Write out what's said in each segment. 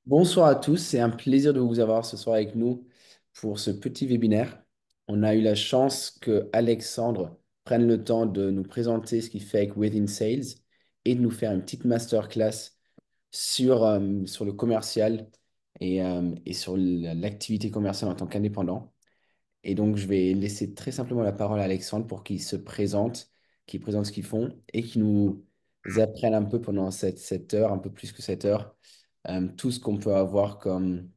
Bonsoir à tous, c'est un plaisir de vous avoir ce soir avec nous pour ce petit webinaire. On a eu la chance que Alexandre prenne le temps de nous présenter ce qu'il fait avec Within Sales et de nous faire une petite masterclass sur le commercial et sur l'activité commerciale en tant qu'indépendant. Et donc, je vais laisser très simplement la parole à Alexandre pour qu'il se présente, qu'il présente ce qu'ils font et qu'il nous apprenne un peu pendant cette heure, un peu plus que cette heure, tout ce qu'on peut avoir comme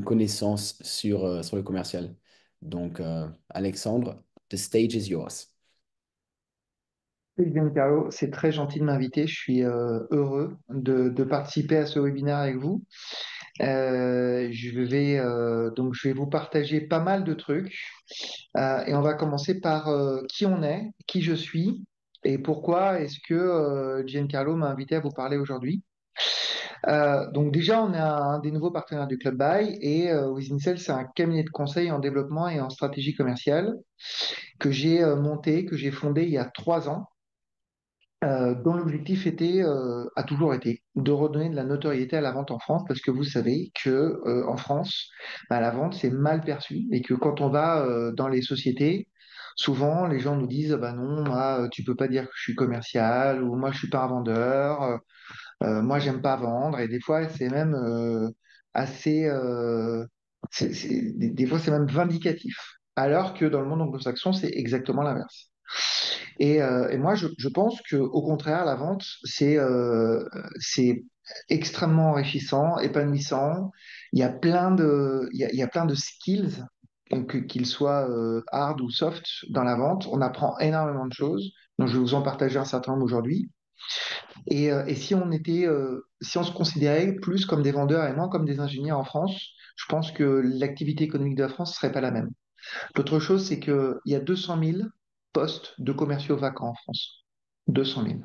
connaissance sur le commercial. Donc, Alexandre, the stage is yours. Oui, Carlo, c'est très gentil de m'inviter. Je suis heureux de participer à ce webinaire avec vous. Je vais vous partager pas mal de trucs. Et on va commencer par qui on est, qui je suis et pourquoi est-ce que Giancarlo m'a invité à vous parler aujourd'hui. Donc déjà, on est un des nouveaux partenaires du Club Buy et Wizincell, c'est un cabinet de conseil en développement et en stratégie commerciale que j'ai monté, que j'ai fondé il y a 3 ans, dont l'objectif a toujours été de redonner de la notoriété à la vente en France, parce que vous savez que en France, bah, la vente c'est mal perçu et que quand on va dans les sociétés, souvent les gens nous disent bah non, moi tu peux pas dire que je suis commercial ou moi je suis pas un vendeur, moi j'aime pas vendre et des fois c'est même assez, des fois c'est même vindicatif, alors que dans le monde anglo-saxon c'est exactement l'inverse. Et moi, je pense que au contraire, la vente, c'est extrêmement enrichissant, épanouissant. Il y a plein de skills, qu'ils soient hard ou soft dans la vente. On apprend énormément de choses. Donc, je vais vous en partager un certain nombre aujourd'hui. Et si on se considérait plus comme des vendeurs et moins comme des ingénieurs en France, je pense que l'activité économique de la France serait pas la même. L'autre chose, c'est qu'il y a 200 000 postes de commerciaux vacants en France. 200 000.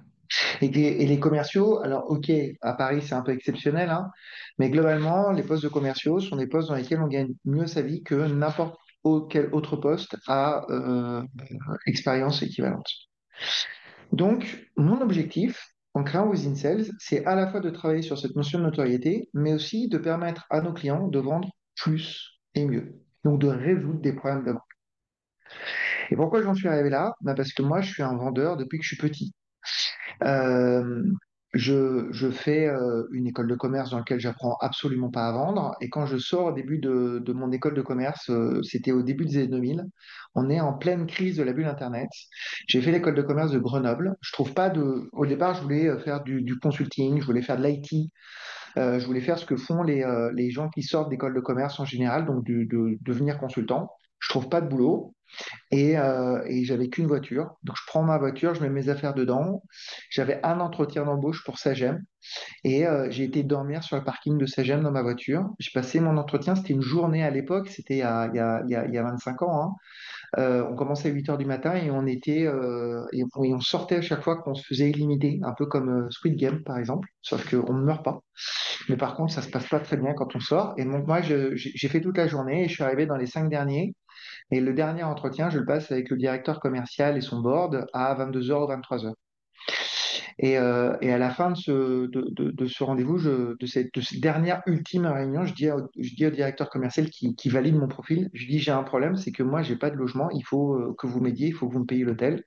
Et les commerciaux, alors ok, à Paris c'est un peu exceptionnel, hein, mais globalement, les postes de commerciaux sont des postes dans lesquels on gagne mieux sa vie que n'importe quel autre poste à expérience équivalente. Donc, mon objectif en créant Within Sales, c'est à la fois de travailler sur cette notion de notoriété, mais aussi de permettre à nos clients de vendre plus et mieux. Donc, de résoudre des problèmes de vente. Et pourquoi j'en suis arrivé là? Bah parce que moi, je suis un vendeur depuis que je suis petit. Euh, je fais une école de commerce dans laquelle j'apprends absolument pas à vendre. Et quand je sors au début de mon école de commerce, c'était au début des années 2000, on est en pleine crise de la bulle Internet. J'ai fait l'école de commerce de Grenoble. Je trouve pas de... Au départ, je voulais faire du consulting, je voulais faire de l'IT, je voulais faire ce que font les gens qui sortent d'école de commerce en général, donc devenir consultant. Je trouve pas de boulot. Et j'avais qu'une voiture. Donc, je prends ma voiture, je mets mes affaires dedans. J'avais un entretien d'embauche pour Sagem et j'ai été dormir sur le parking de Sagem dans ma voiture. J'ai passé mon entretien, c'était une journée à l'époque, c'était il y a 25 ans, hein. On commençait à 8 heures du matin et on sortait à chaque fois qu'on se faisait éliminer, un peu comme Squid Game par exemple, sauf qu'on ne meurt pas. Mais par contre, ça se passe pas très bien quand on sort. Et donc, moi, j'ai fait toute la journée et je suis arrivé dans les 5 derniers. Et le dernier entretien, je le passe avec le directeur commercial et son board à 22 heures ou 23 heures. Et à la fin de ce rendez-vous, de cette dernière ultime réunion, je dis au directeur commercial qui valide mon profil, je dis j'ai un problème, c'est que moi j'ai pas de logement, il faut que vous m'aidiez, il faut que vous me payiez l'hôtel.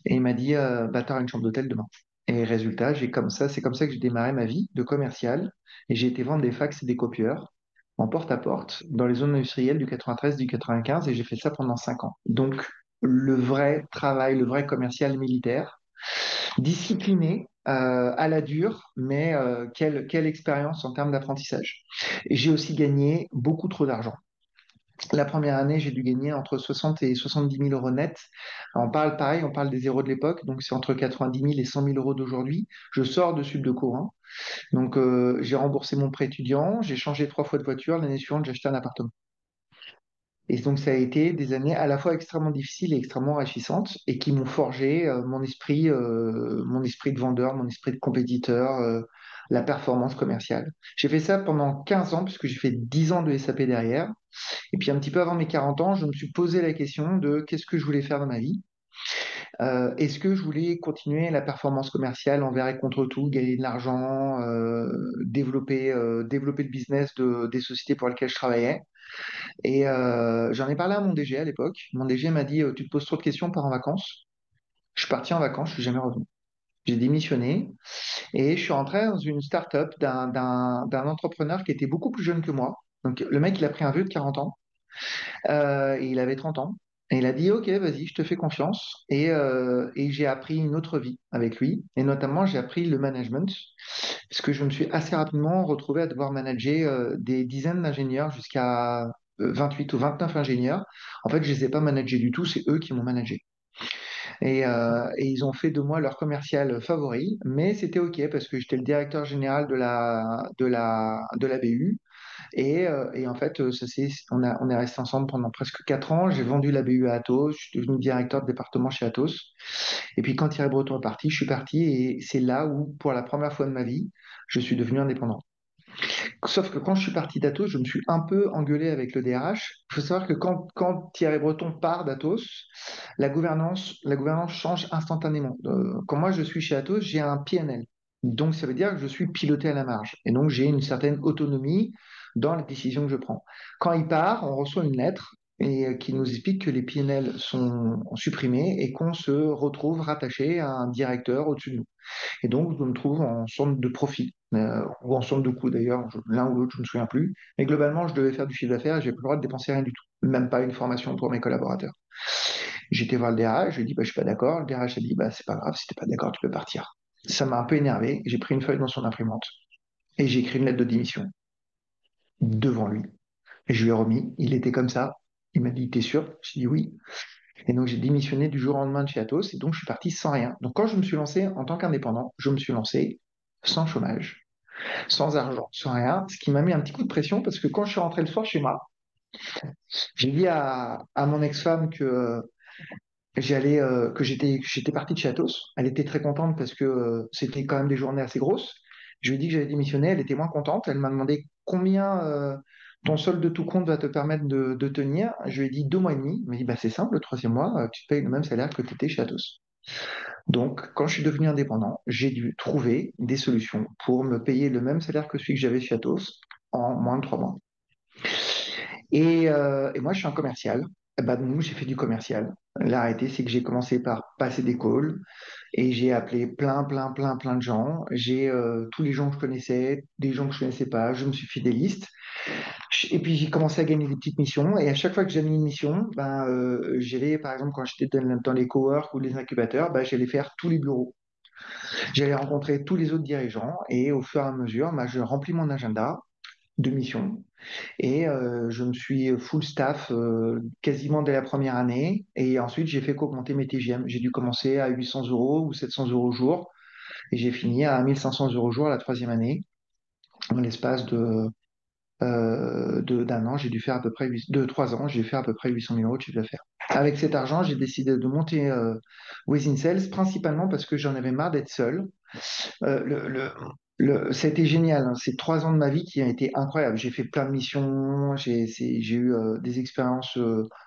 Et il m'a dit bah t'auras une chambre d'hôtel demain. Et résultat, c'est comme ça que j'ai démarré ma vie de commercial et j'ai été vendre des fax et des copieurs en porte-à-porte dans les zones industrielles du 93, du 95 et j'ai fait ça pendant 5 ans. Donc le vrai travail, le vrai commercial militaire, discipliné, à la dure, mais quelle expérience en termes d'apprentissage. Et j'ai aussi gagné beaucoup trop d'argent. La première année, j'ai dû gagner entre 60 et 70 000 euros net. On parle pareil, on parle des zéros de l'époque, donc c'est entre 90 000 et 100 000 euros d'aujourd'hui. Je sors de Sud de courant, donc j'ai remboursé mon prêt étudiant, j'ai changé 3 fois de voiture. L'année suivante, j'ai acheté un appartement. Et donc, ça a été des années à la fois extrêmement difficiles et extrêmement enrichissantes et qui m'ont forgé mon esprit de vendeur, mon esprit de compétiteur, la performance commerciale. J'ai fait ça pendant 15 ans, puisque j'ai fait 10 ans de SAP derrière. Et puis, un petit peu avant mes 40 ans, je me suis posé la question de qu'est-ce que je voulais faire dans ma vie. Est-ce que je voulais continuer la performance commerciale envers et contre tout, gagner de l'argent, développer le business des sociétés pour lesquelles je travaillais. Et j'en ai parlé à mon DG à l'époque. Mon DG m'a dit, tu te poses trop de questions, pars en vacances. Je suis parti en vacances, je suis jamais revenu. J'ai démissionné et je suis rentré dans une start-up d'un entrepreneur qui était beaucoup plus jeune que moi. Donc le mec, il a pris un vieux de 40 ans et il avait 30 ans. Et il a dit, OK, vas-y, je te fais confiance. Et j'ai appris une autre vie avec lui. Et notamment, j'ai appris le management, parce que je me suis assez rapidement retrouvé à devoir manager des dizaines d'ingénieurs jusqu'à 28 ou 29 ingénieurs. En fait, je ne les ai pas managés du tout, c'est eux qui m'ont managé. Et ils ont fait de moi leur commercial favori, mais c'était OK parce que j'étais le directeur général de la BU. Et en fait, on est resté ensemble pendant presque 4 ans. J'ai vendu la BU à Atos, je suis devenu directeur de département chez Atos. Et puis quand Thierry Breton est parti, je suis parti et c'est là où, pour la première fois de ma vie, je suis devenu indépendant. Sauf que quand je suis parti d'Atos, je me suis un peu engueulé avec le DRH. Il faut savoir que quand Thierry Breton part d'Atos, la gouvernance change instantanément. Quand moi je suis chez Atos, j'ai un PNL. Donc ça veut dire que je suis piloté à la marge. Et donc j'ai une certaine autonomie dans les décisions que je prends. Quand il part, on reçoit une lettre qui nous explique que les PNL sont supprimés et qu'on se retrouve rattaché à un directeur au-dessus de nous. Et donc, je me trouve en centre de profit, ou en centre de coût d'ailleurs, l'un ou l'autre, je ne me souviens plus. Mais globalement, je devais faire du chiffre d'affaires et j'ai plus le droit de dépenser rien du tout, même pas une formation pour mes collaborateurs. J'étais voir le DRH, je lui ai dit, bah, je suis pas d'accord. Le DRH a dit, bah, c'est pas grave, si t'es pas d'accord, tu peux partir. Ça m'a un peu énervé. J'ai pris une feuille dans son imprimante et j'ai écrit une lettre de démission devant lui. Et je lui ai remis, il était comme ça. Il m'a dit, t'es sûr? J'ai dit oui. Et donc, j'ai démissionné du jour au lendemain de chez Atos et donc je suis parti sans rien. Donc, quand je me suis lancé en tant qu'indépendant, je me suis lancé sans chômage, sans argent, sans rien, ce qui m'a mis un petit coup de pression parce que quand je suis rentré le soir chez moi, j'ai dit à mon ex-femme que j'étais parti de chez Atos. Elle était très contente parce que c'était quand même des journées assez grosses. Je lui ai dit que j'avais démissionné, elle était moins contente. Elle m'a demandé combien ton solde de tout compte va te permettre de tenir. Je lui ai dit 2 mois et demi. Elle m'a dit bah, c'est simple, le troisième mois, tu te payes le même salaire que tu étais chez Atos. Donc, quand je suis devenu indépendant, j'ai dû trouver des solutions pour me payer le même salaire que celui que j'avais chez Atos en moins de 3 mois. Et moi, je suis un commercial. Eh ben, nous, j'ai fait du commercial. La réalité, c'est que j'ai commencé par passer des calls et j'ai appelé plein, plein, plein, plein de gens. J'ai tous les gens que je connaissais, des gens que je connaissais pas. Je me suis fait des listes. Et puis, j'ai commencé à gagner des petites missions. Et à chaque fois que j'avais une mission, ben, j'allais, par exemple, quand j'étais dans les coworks ou les incubateurs, ben, j'allais faire tous les bureaux. J'allais rencontrer tous les autres dirigeants et au fur et à mesure, ben, je remplis mon agenda de missions. Et je me suis full staff quasiment dès la première année. Et ensuite, j'ai fait qu'augmenter mes TGM. J'ai dû commencer à 800 euros ou 700 euros au jour. Et j'ai fini à 1500 euros au jour la troisième année. En l'espace d'un an, j'ai dû faire à peu près, de 3 ans, j'ai fait à peu près 800 000 euros de chiffre d'affaires. Avec cet argent, j'ai décidé de monter Within Sales, principalement parce que j'en avais marre d'être seul. Euh, le, le, ça a été génial, hein. C'est 3 ans de ma vie qui ont été incroyables. J'ai fait plein de missions, j'ai eu des expériences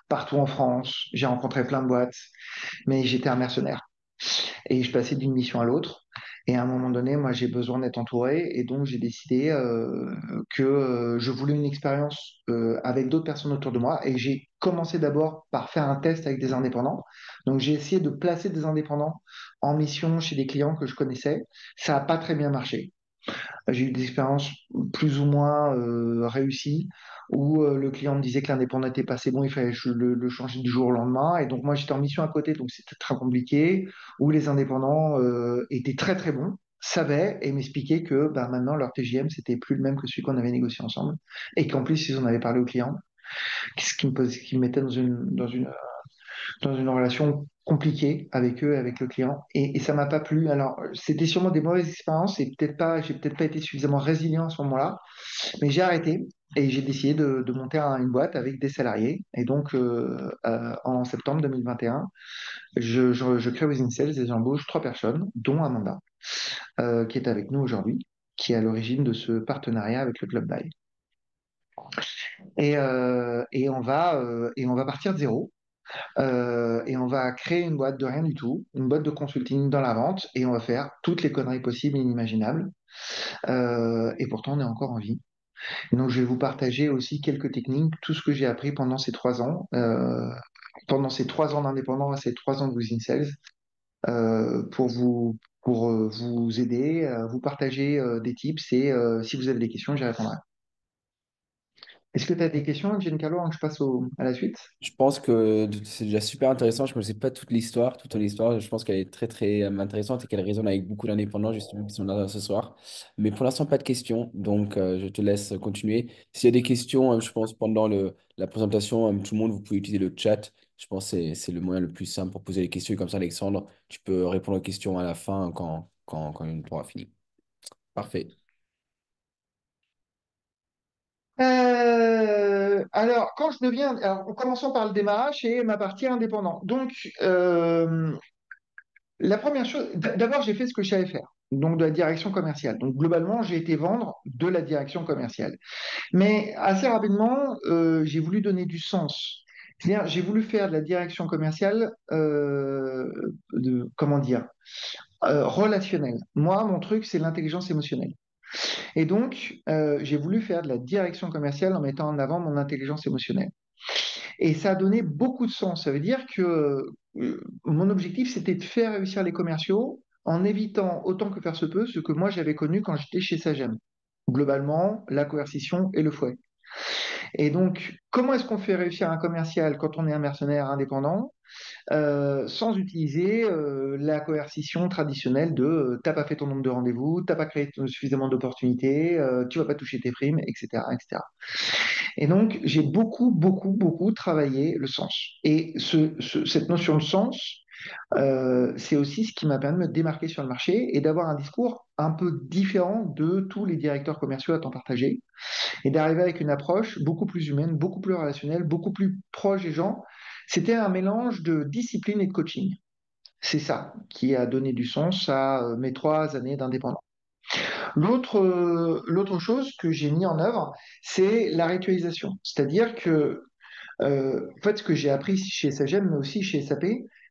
partout en France, j'ai rencontré plein de boîtes, mais j'étais un mercenaire. Et je passais d'une mission à l'autre. Et à un moment donné, moi, j'ai besoin d'être entouré. Et donc, j'ai décidé que je voulais une expérience avec d'autres personnes autour de moi. Et j'ai commencé d'abord par faire un test avec des indépendants. Donc, j'ai essayé de placer des indépendants en mission chez des clients que je connaissais. Ça n'a pas très bien marché. J'ai eu des expériences plus ou moins réussies où le client me disait que l'indépendant n'était pas assez bon, il fallait le changer du jour au lendemain. Et donc, moi, j'étais en mission à côté, donc c'était très compliqué. Où les indépendants étaient très, très bons, savaient et m'expliquaient que bah, maintenant, leur TGM, c'était plus le même que celui qu'on avait négocié ensemble. Et qu'en plus, ils en avaient parlé au client, ce qui me mettait dans une relation compliquée avec eux, avec le client, et ça m'a pas plu. Alors, c'était sûrement des mauvaises expériences et j'ai peut-être pas été suffisamment résilient à ce moment-là, mais j'ai arrêté et j'ai décidé de monter une boîte avec des salariés. Et donc, en septembre 2021, je crée Within Sales et j'embauche 3 personnes, dont Amanda, qui est avec nous aujourd'hui, qui est à l'origine de ce partenariat avec le Club Buy. Et on va partir de zéro. Et on va créer une boîte de rien du tout, une boîte de consulting dans la vente, et on va faire toutes les conneries possibles et inimaginables. Et pourtant on est encore en vie. Donc je vais vous partager aussi quelques techniques, tout ce que j'ai appris pendant ces 3 ans, pendant ces 3 ans d'indépendant et ces 3 ans de Within Sales, pour vous aider, vous partager des tips et si vous avez des questions, j'y répondrai. Est-ce que tu as des questions, Giancarlo, avant que je passe à la suite? Je pense que c'est déjà super intéressant. Je ne connaissais pas toute l'histoire, toute ton histoire. Je pense qu'elle est très, très intéressante et qu'elle résonne avec beaucoup d'indépendants, justement, qui sont là ce soir. Mais pour l'instant, pas de questions. Donc, je te laisse continuer. S'il y a des questions, je pense, pendant la présentation, tout le monde, vous pouvez utiliser le chat. Je pense que c'est le moyen le plus simple pour poser les questions. Et comme ça, Alexandre, tu peux répondre aux questions à la fin quand on aura fini. Parfait. Alors, quand je deviens, alors, en commençant par le démarrage et ma partie indépendant. Donc, la première chose, d'abord, j'ai fait ce que je savais faire, donc de la direction commerciale. Donc, globalement, j'ai été vendre de la direction commerciale. Mais assez rapidement, j'ai voulu donner du sens. C'est-à-dire, j'ai voulu faire de la direction commerciale, comment dire, relationnelle. Moi, mon truc, c'est l'intelligence émotionnelle. Et donc, j'ai voulu faire de la direction commerciale en mettant en avant mon intelligence émotionnelle. Et ça a donné beaucoup de sens. Ça veut dire que mon objectif, c'était de faire réussir les commerciaux en évitant autant que faire se peut ce que moi j'avais connu quand j'étais chez Sagem. Globalement, la coercition et le fouet. Et donc, comment est-ce qu'on fait réussir un commercial quand on est un mercenaire indépendant sans utiliser la coercition traditionnelle de t'as pas fait ton nombre de rendez-vous, t'as pas créé suffisamment d'opportunités, tu vas pas toucher tes primes, etc., etc. Et donc, j'ai beaucoup, beaucoup, beaucoup travaillé le sens. Et cette notion de sens, c'est aussi ce qui m'a permis de me démarquer sur le marché et d'avoir un discours un peu différent de tous les directeurs commerciaux à temps partagé et d'arriver avec une approche beaucoup plus humaine, beaucoup plus relationnelle, beaucoup plus proche des gens. C'était un mélange de discipline et de coaching. C'est ça qui a donné du sens à mes 3 années d'indépendance. L'autre chose que j'ai mis en œuvre, c'est la ritualisation. C'est-à-dire que en fait, ce que j'ai appris chez SAGEM, mais aussi chez SAP,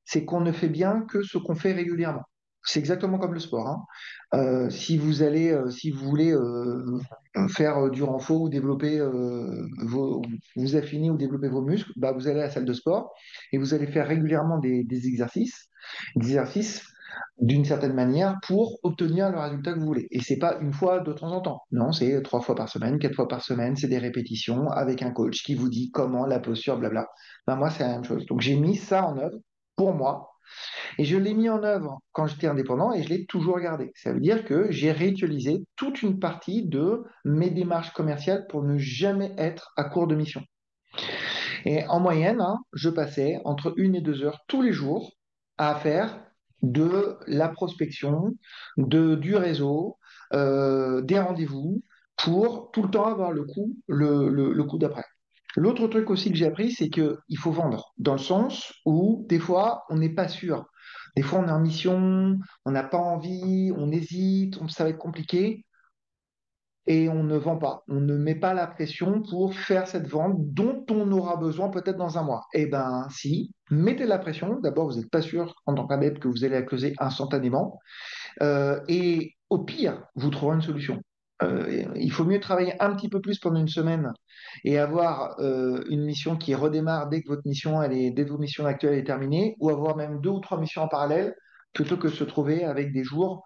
c'est qu'on ne fait bien que ce qu'on fait régulièrement. C'est exactement comme le sport, hein. Si vous voulez faire du renfort ou développer vous affiner ou développer vos muscles, bah, vous allez à la salle de sport et vous allez faire régulièrement des exercices d'une certaine manière pour obtenir le résultat que vous voulez. Et c'est pas une fois de temps en temps. Non, c'est 3 fois par semaine, 4 fois par semaine, c'est des répétitions avec un coach qui vous dit comment la posture, blabla. Ben moi, c'est la même chose. Donc j'ai mis ça en œuvre pour moi et je l'ai mis en œuvre quand j'étais indépendant et je l'ai toujours gardé. Ça veut dire que j'ai réutilisé toute une partie de mes démarches commerciales pour ne jamais être à court de mission. Et en moyenne, hein, je passais entre 1 et 2 heures tous les jours à faire de la prospection, du réseau, des rendez-vous, pour tout le temps avoir le coup d'après. L'autre truc aussi que j'ai appris, c'est qu'il faut vendre, dans le sens où des fois, on n'est pas sûr. Des fois, on est en mission, on n'a pas envie, on hésite, ça va être compliqué et on ne vend pas. On ne met pas la pression pour faire cette vente dont on aura besoin peut-être dans un mois. Eh bien, si, mettez la pression. D'abord, vous n'êtes pas sûr en tant qu'adepte que vous allez la closer instantanément. Et au pire, vous trouverez une solution. Il faut mieux travailler un petit peu plus pendant une semaine et avoir une mission qui redémarre dès que dès que votre mission actuelle est terminée, ou avoir même 2 ou 3 missions en parallèle, plutôt que de se trouver avec des jours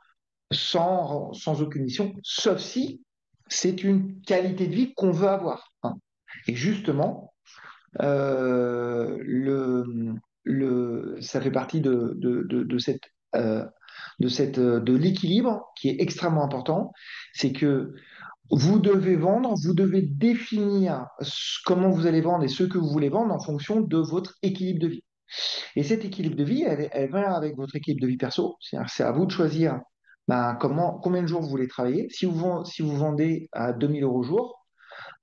sans aucune mission, sauf si c'est une qualité de vie qu'on veut avoir, hein. Et justement, ça fait partie de l'équilibre qui est extrêmement important. C'est que vous devez vendre, vous devez définir comment vous allez vendre et ce que vous voulez vendre en fonction de votre équilibre de vie. Et cet équilibre de vie, elle vient avec votre équilibre de vie perso. C'est-à-dire, c'est à vous de choisir ben, combien de jours vous voulez travailler. Si vous vendez à 2 000 € au jour,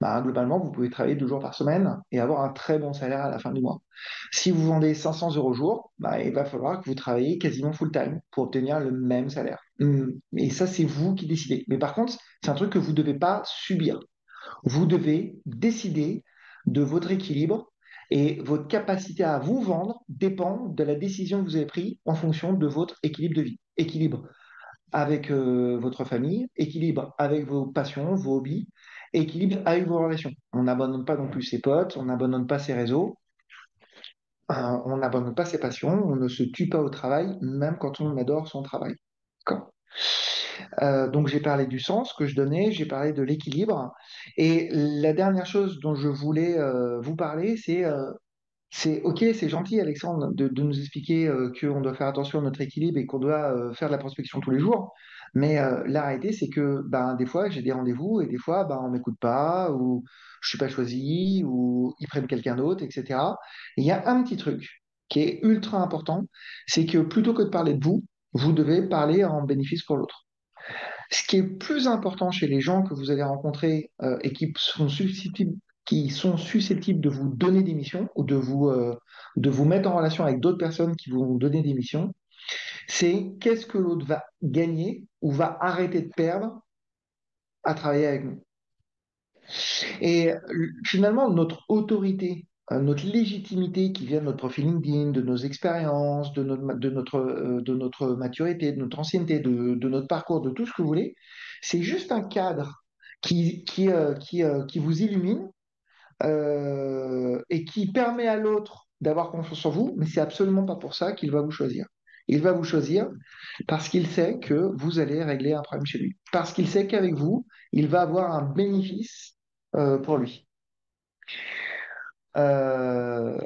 ben, globalement, vous pouvez travailler 2 jours par semaine et avoir un très bon salaire à la fin du mois. Si vous vendez 500 € au jour, ben, il va falloir que vous travaillez quasiment full-time pour obtenir le même salaire. Et ça, c'est vous qui décidez. Mais par contre, c'est un truc que vous ne devez pas subir. Vous devez décider de votre équilibre et votre capacité à vous vendre dépend de la décision que vous avez prise en fonction de votre équilibre de vie. Équilibre avec votre famille, équilibre avec vos passions, vos hobbies, équilibre avec vos relations. On n'abandonne pas non plus ses potes, on n'abandonne pas ses réseaux, on n'abandonne pas ses passions, on ne se tue pas au travail, même quand on adore son travail. D'accord. Donc j'ai parlé du sens que je donnais, j'ai parlé de l'équilibre. Et la dernière chose dont je voulais vous parler, c'est ok, c'est gentil, Alexandre, de nous expliquer qu'on doit faire attention à notre équilibre et qu'on doit faire de la prospection tous les jours. Mais la réalité, c'est que ben, des fois, j'ai des rendez-vous et des fois, ben, on m'écoute pas ou je suis pas choisi ou ils prennent quelqu'un d'autre, etc. Et il y a un petit truc qui est ultra important, c'est que plutôt que de parler de vous, vous devez parler en bénéfice pour l'autre. Ce qui est plus important chez les gens que vous allez rencontrer et qui sont susceptibles de vous donner des missions ou de vous mettre en relation avec d'autres personnes qui vont vous donner des missions, c'est qu'est-ce que l'autre va gagner ou va arrêter de perdre à travailler avec nous. Et finalement, notre autorité, notre légitimité qui vient de notre profil LinkedIn, de nos expériences, de notre maturité, de notre ancienneté, de notre parcours, de tout ce que vous voulez, c'est juste un cadre qui vous illumine et qui permet à l'autre d'avoir confiance en vous, mais c'est absolument pas pour ça qu'il va vous choisir. Il va vous choisir parce qu'il sait que vous allez régler un problème chez lui, parce qu'il sait qu'avec vous, il va avoir un bénéfice pour lui. Euh,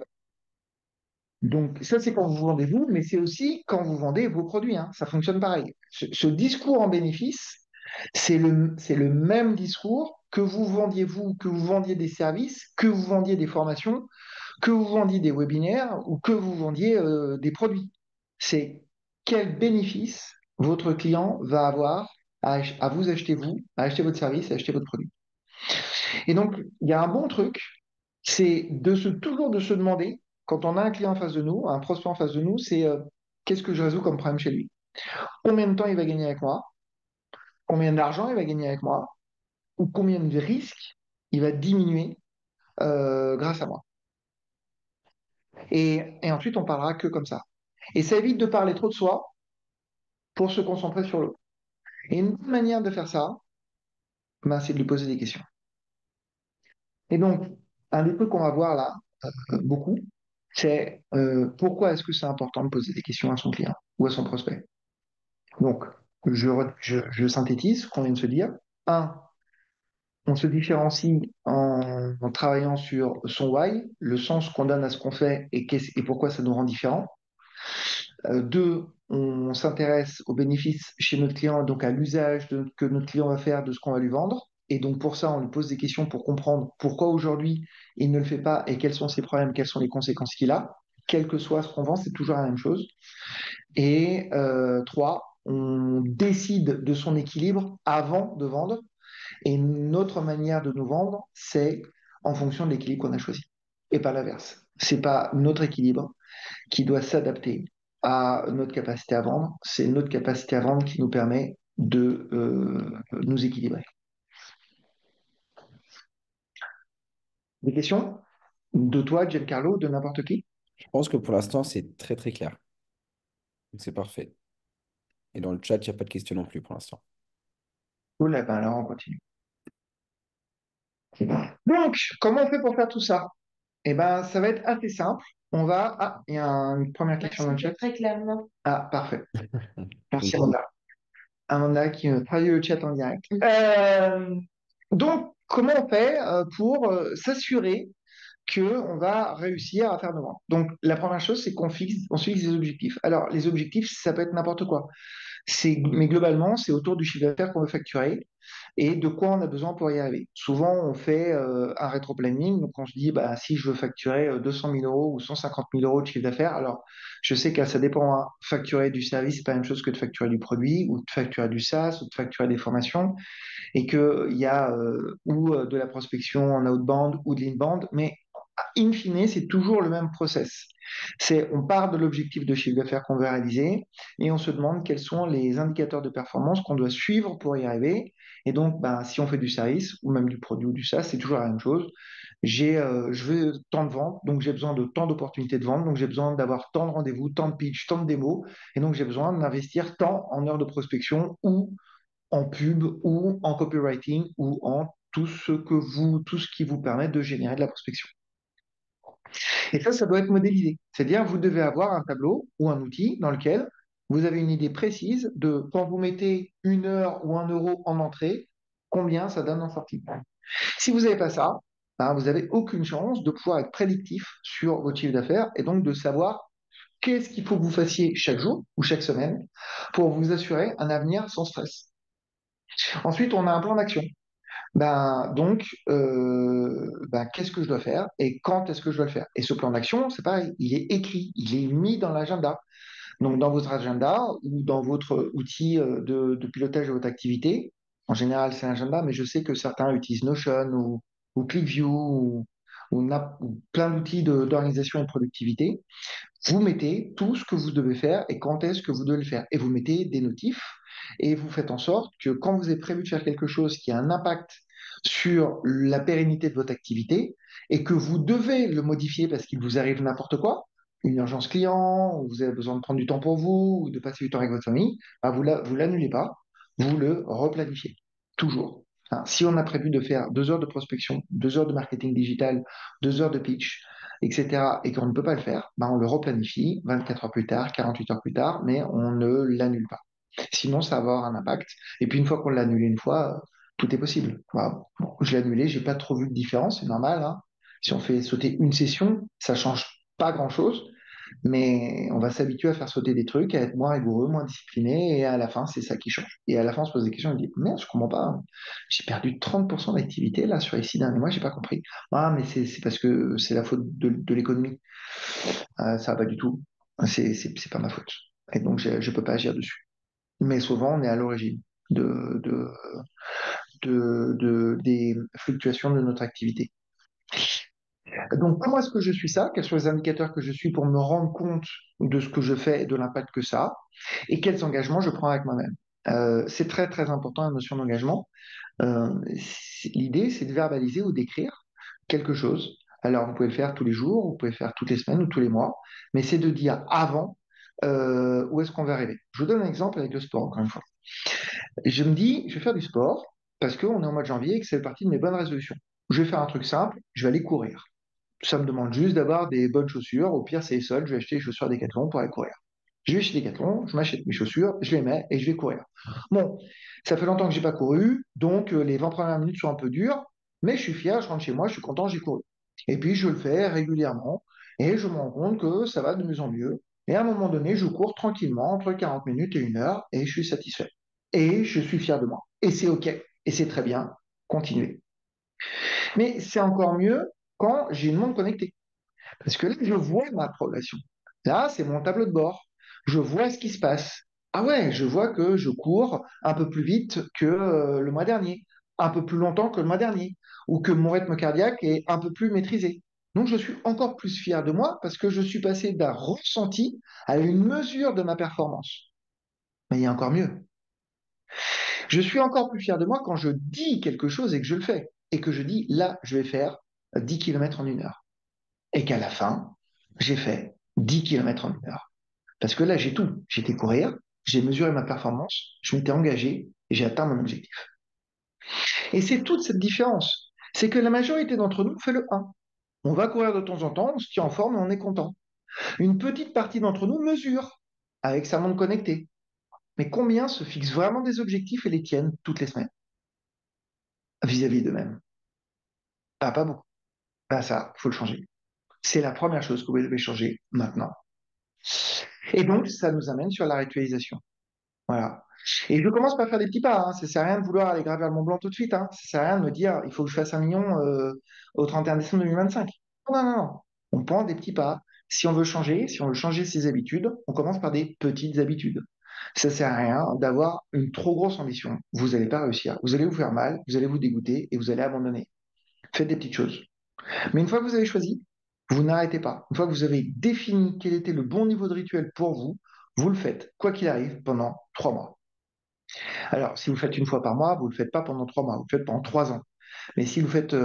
donc ça, c'est quand vous vendez vous, mais c'est aussi quand vous vendez vos produits, hein. Ça fonctionne pareil. Ce discours en bénéfice, c'est le même discours que vous vendiez vous, que vous vendiez des services, que vous vendiez des formations, que vous vendiez des webinaires ou que vous vendiez des produits. C'est quel bénéfice votre client va avoir à vous acheter vous, à acheter votre service, à acheter votre produit. Et donc, il y a un bon truc, c'est toujours de se demander, quand on a un client en face de nous, un prospect en face de nous, c'est qu'est-ce que je résous comme problème chez lui? Combien de temps il va gagner avec moi? Combien d'argent il va gagner avec moi? Ou combien de risques il va diminuer grâce à moi? Et ensuite, on parlera que comme ça. Et ça évite de parler trop de soi pour se concentrer sur l'autre. Et une bonne manière de faire ça, ben, c'est de lui poser des questions. Et donc, un des trucs qu'on va voir là, beaucoup, c'est pourquoi est-ce que c'est important de poser des questions à son client ou à son prospect. Donc, je synthétise ce qu'on vient de se dire. Un, on se différencie en travaillant sur son why, le sens qu'on donne à ce qu'on fait et pourquoi ça nous rend différents. Deux, on s'intéresse aux bénéfices chez notre client, donc à que notre client va faire de ce qu'on va lui vendre. Et donc pour ça, on lui pose des questions pour comprendre pourquoi aujourd'hui il ne le fait pas et quels sont ses problèmes, quelles sont les conséquences qu'il a. Quel que soit ce qu'on vend, c'est toujours la même chose. Et trois, on décide de son équilibre avant de vendre. Et notre manière de nous vendre, c'est en fonction de l'équilibre qu'on a choisi. Et pas l'inverse. C'est pas notre équilibre qui doit s'adapter à notre capacité à vendre. C'est notre capacité à vendre qui nous permet de nous équilibrer. Des questions de toi, Giancarlo, de n'importe qui? Je pense que pour l'instant, c'est très très clair. Donc c'est parfait. Et dans le chat, il n'y a pas de questions non plus pour l'instant. Cool, eh ben alors on continue. Donc, comment on fait pour faire tout ça? Eh ben, ça va être assez simple. On va. Ah, il y a une première question dans le chat. Très clairement. Ah, parfait. Merci, Ok. Amanda. Amanda qui travaille le chat en direct. Donc, comment on fait pour s'assurer qu'on va réussir à faire nos ventes? Donc, la première chose, c'est on se fixe des objectifs. Alors, les objectifs, ça peut être n'importe quoi. Mais globalement, c'est autour du chiffre d'affaires qu'on veut facturer et de quoi on a besoin pour y arriver. Souvent, on fait un rétro-planning. Donc, on se dit, bah, si je veux facturer 200 000 euros ou 150 000 euros de chiffre d'affaires, alors je sais que ça dépend, hein. Facturer du service, c'est pas la même chose que de facturer du produit ou de facturer du SaaS ou de facturer des formations et qu'il y a de la prospection en outbound ou de l'inbound. Mais in fine, c'est toujours le même process. On part de l'objectif de chiffre d'affaires qu'on veut réaliser et on se demande quels sont les indicateurs de performance qu'on doit suivre pour y arriver. Et donc, ben, si on fait du service ou même du produit ou du SaaS, c'est toujours la même chose. Je veux tant de ventes, donc j'ai besoin de tant d'opportunités de vente, donc j'ai besoin d'avoir tant de rendez-vous, tant de pitch, tant de démos, et donc j'ai besoin d'investir tant en heures de prospection ou en pub ou en copywriting ou en tout ce qui vous permet de générer de la prospection. Et ça doit être modélisé. C'est-à-dire, vous devez avoir un tableau ou un outil dans lequel vous avez une idée précise de quand vous mettez 1 heure ou 1 euro en entrée, combien ça donne en sortie. Si vous n'avez pas ça, ben, vous n'avez aucune chance de pouvoir être prédictif sur votre chiffre d'affaires et donc de savoir qu'est-ce qu'il faut que vous fassiez chaque jour ou chaque semaine pour vous assurer un avenir sans stress. Ensuite, on a un plan d'action. Ben, qu'est-ce que je dois faire et quand est-ce que je dois le faire? Et ce plan d'action, c'est pareil, il est écrit, il est mis dans l'agenda. Donc, dans votre agenda ou dans votre outil de pilotage de votre activité, en général, c'est l'agenda, mais je sais que certains utilisent Notion ou ClickView ou plein d'outils d'organisation et de productivité. Vous mettez tout ce que vous devez faire et quand est-ce que vous devez le faire. Et vous mettez des notifs et vous faites en sorte que quand vous avez prévu de faire quelque chose qui a un impact sur la pérennité de votre activité et que vous devez le modifier parce qu'il vous arrive n'importe quoi, une urgence client, ou vous avez besoin de prendre du temps pour vous, ou de passer du temps avec votre famille, ben vous l'annulez pas, vous le replanifiez. Toujours. Hein, si on a prévu de faire 2 heures de prospection, 2 heures de marketing digital, 2 heures de pitch, etc., et qu'on ne peut pas le faire, ben on le replanifie 24 heures plus tard, 48 heures plus tard, mais on ne l'annule pas. Sinon, ça va avoir un impact. Et puis, une fois qu'on l'a annulé une fois, tout est possible. Voilà. Bon, je l'ai annulé, j'ai pas trop vu de différence, c'est normal, hein. Si on fait sauter une session, ça change pas grand-chose, mais on va s'habituer à faire sauter des trucs, à être moins rigoureux, moins discipliné, et à la fin, c'est ça qui change. Et à la fin, on se pose des questions, on se dit, merde, je comprends pas, hein. J'ai perdu 30% d'activité là sur les 6 derniers mois, j'ai pas compris. Ah, mais c'est parce que c'est la faute de l'économie. Ça va pas du tout. C'est pas ma faute. Et donc, je peux pas agir dessus. Mais souvent, on est à l'origine de, de, des fluctuations de notre activité. Donc, comment est-ce que je suis ça? Quels sont les indicateurs que je suis pour me rendre compte de ce que je fais et de l'impact que ça a? Et quels engagements je prends avec moi-même? C'est très, très important, la notion d'engagement. L'idée, c'est de verbaliser ou d'écrire quelque chose. Alors, vous pouvez le faire tous les jours, vous pouvez le faire toutes les semaines ou tous les mois, mais c'est de dire avant où est-ce qu'on va arriver. Je vous donne un exemple avec le sport, encore une fois. Je me dis, je vais faire du sport parce qu'on est en mois de janvier et que ça fait partie de mes bonnes résolutions. Je vais faire un truc simple, je vais aller courir. Ça me demande juste d'avoir des bonnes chaussures. Au pire, c'est les soldes, je vais acheter les chaussures Decathlon pour aller courir. Je vais chez Decathlon, je m'achète mes chaussures, je les mets et je vais courir. Bon, ça fait longtemps que j'ai pas couru, donc les 20 premières minutes sont un peu dures, mais je suis fier, je rentre chez moi, je suis content, j'ai couru. Et puis je le fais régulièrement et je me rends compte que ça va de mieux en mieux. Et à un moment donné, je cours tranquillement entre 40 minutes et 1 heure et je suis satisfait. Et je suis fier de moi. Et c'est OK. Et c'est très bien. Continuez. Mais c'est encore mieux quand j'ai une montre connectée. Parce que là, je vois ma progression. Là, c'est mon tableau de bord. Je vois ce qui se passe. Ah ouais, je vois que je cours un peu plus vite que le mois dernier, un peu plus longtemps que le mois dernier, ou que mon rythme cardiaque est un peu plus maîtrisé. Donc, je suis encore plus fier de moi parce que je suis passé d'un ressenti à une mesure de ma performance. Mais il y a encore mieux. Je suis encore plus fier de moi quand je dis quelque chose et que je le fais. Et que je dis, là, je vais faire 10 km en 1 heure. Et qu'à la fin, j'ai fait 10 km en 1 heure. Parce que là, j'ai tout. J'ai été courir, j'ai mesuré ma performance, je m'étais engagé et j'ai atteint mon objectif. Et c'est toute cette différence. C'est que la majorité d'entre nous fait le 1. On va courir de temps en temps, on se tient en forme et on est content. Une petite partie d'entre nous mesure avec sa montre connectée. Mais combien se fixent vraiment des objectifs et les tiennent toutes les semaines vis-à-vis d'eux-mêmes? Ah, pas beaucoup. Ah, ça, faut le changer. C'est la première chose que vous devez changer maintenant. Et donc, ça nous amène sur la ritualisation. Voilà. Et je commence par faire des petits pas, hein. Ça sert à rien de vouloir aller gravir le Mont Blanc tout de suite, hein. Ça sert à rien de me dire, il faut que je fasse 1 million au 31 décembre 2025. Non, non, non. On prend des petits pas. Si on veut changer ses habitudes, on commence par des petites habitudes. Ça sert à rien d'avoir une trop grosse ambition. Vous n'allez pas réussir. Vous allez vous faire mal, vous allez vous dégoûter et vous allez abandonner. Faites des petites choses. Mais une fois que vous avez choisi, vous n'arrêtez pas. Une fois que vous avez défini quel était le bon niveau de rituel pour vous, vous le faites, quoi qu'il arrive, pendant 3 mois. Alors, si vous le faites une fois par mois, vous ne le faites pas pendant 3 mois, vous le faites pendant 3 ans. Mais si vous le faites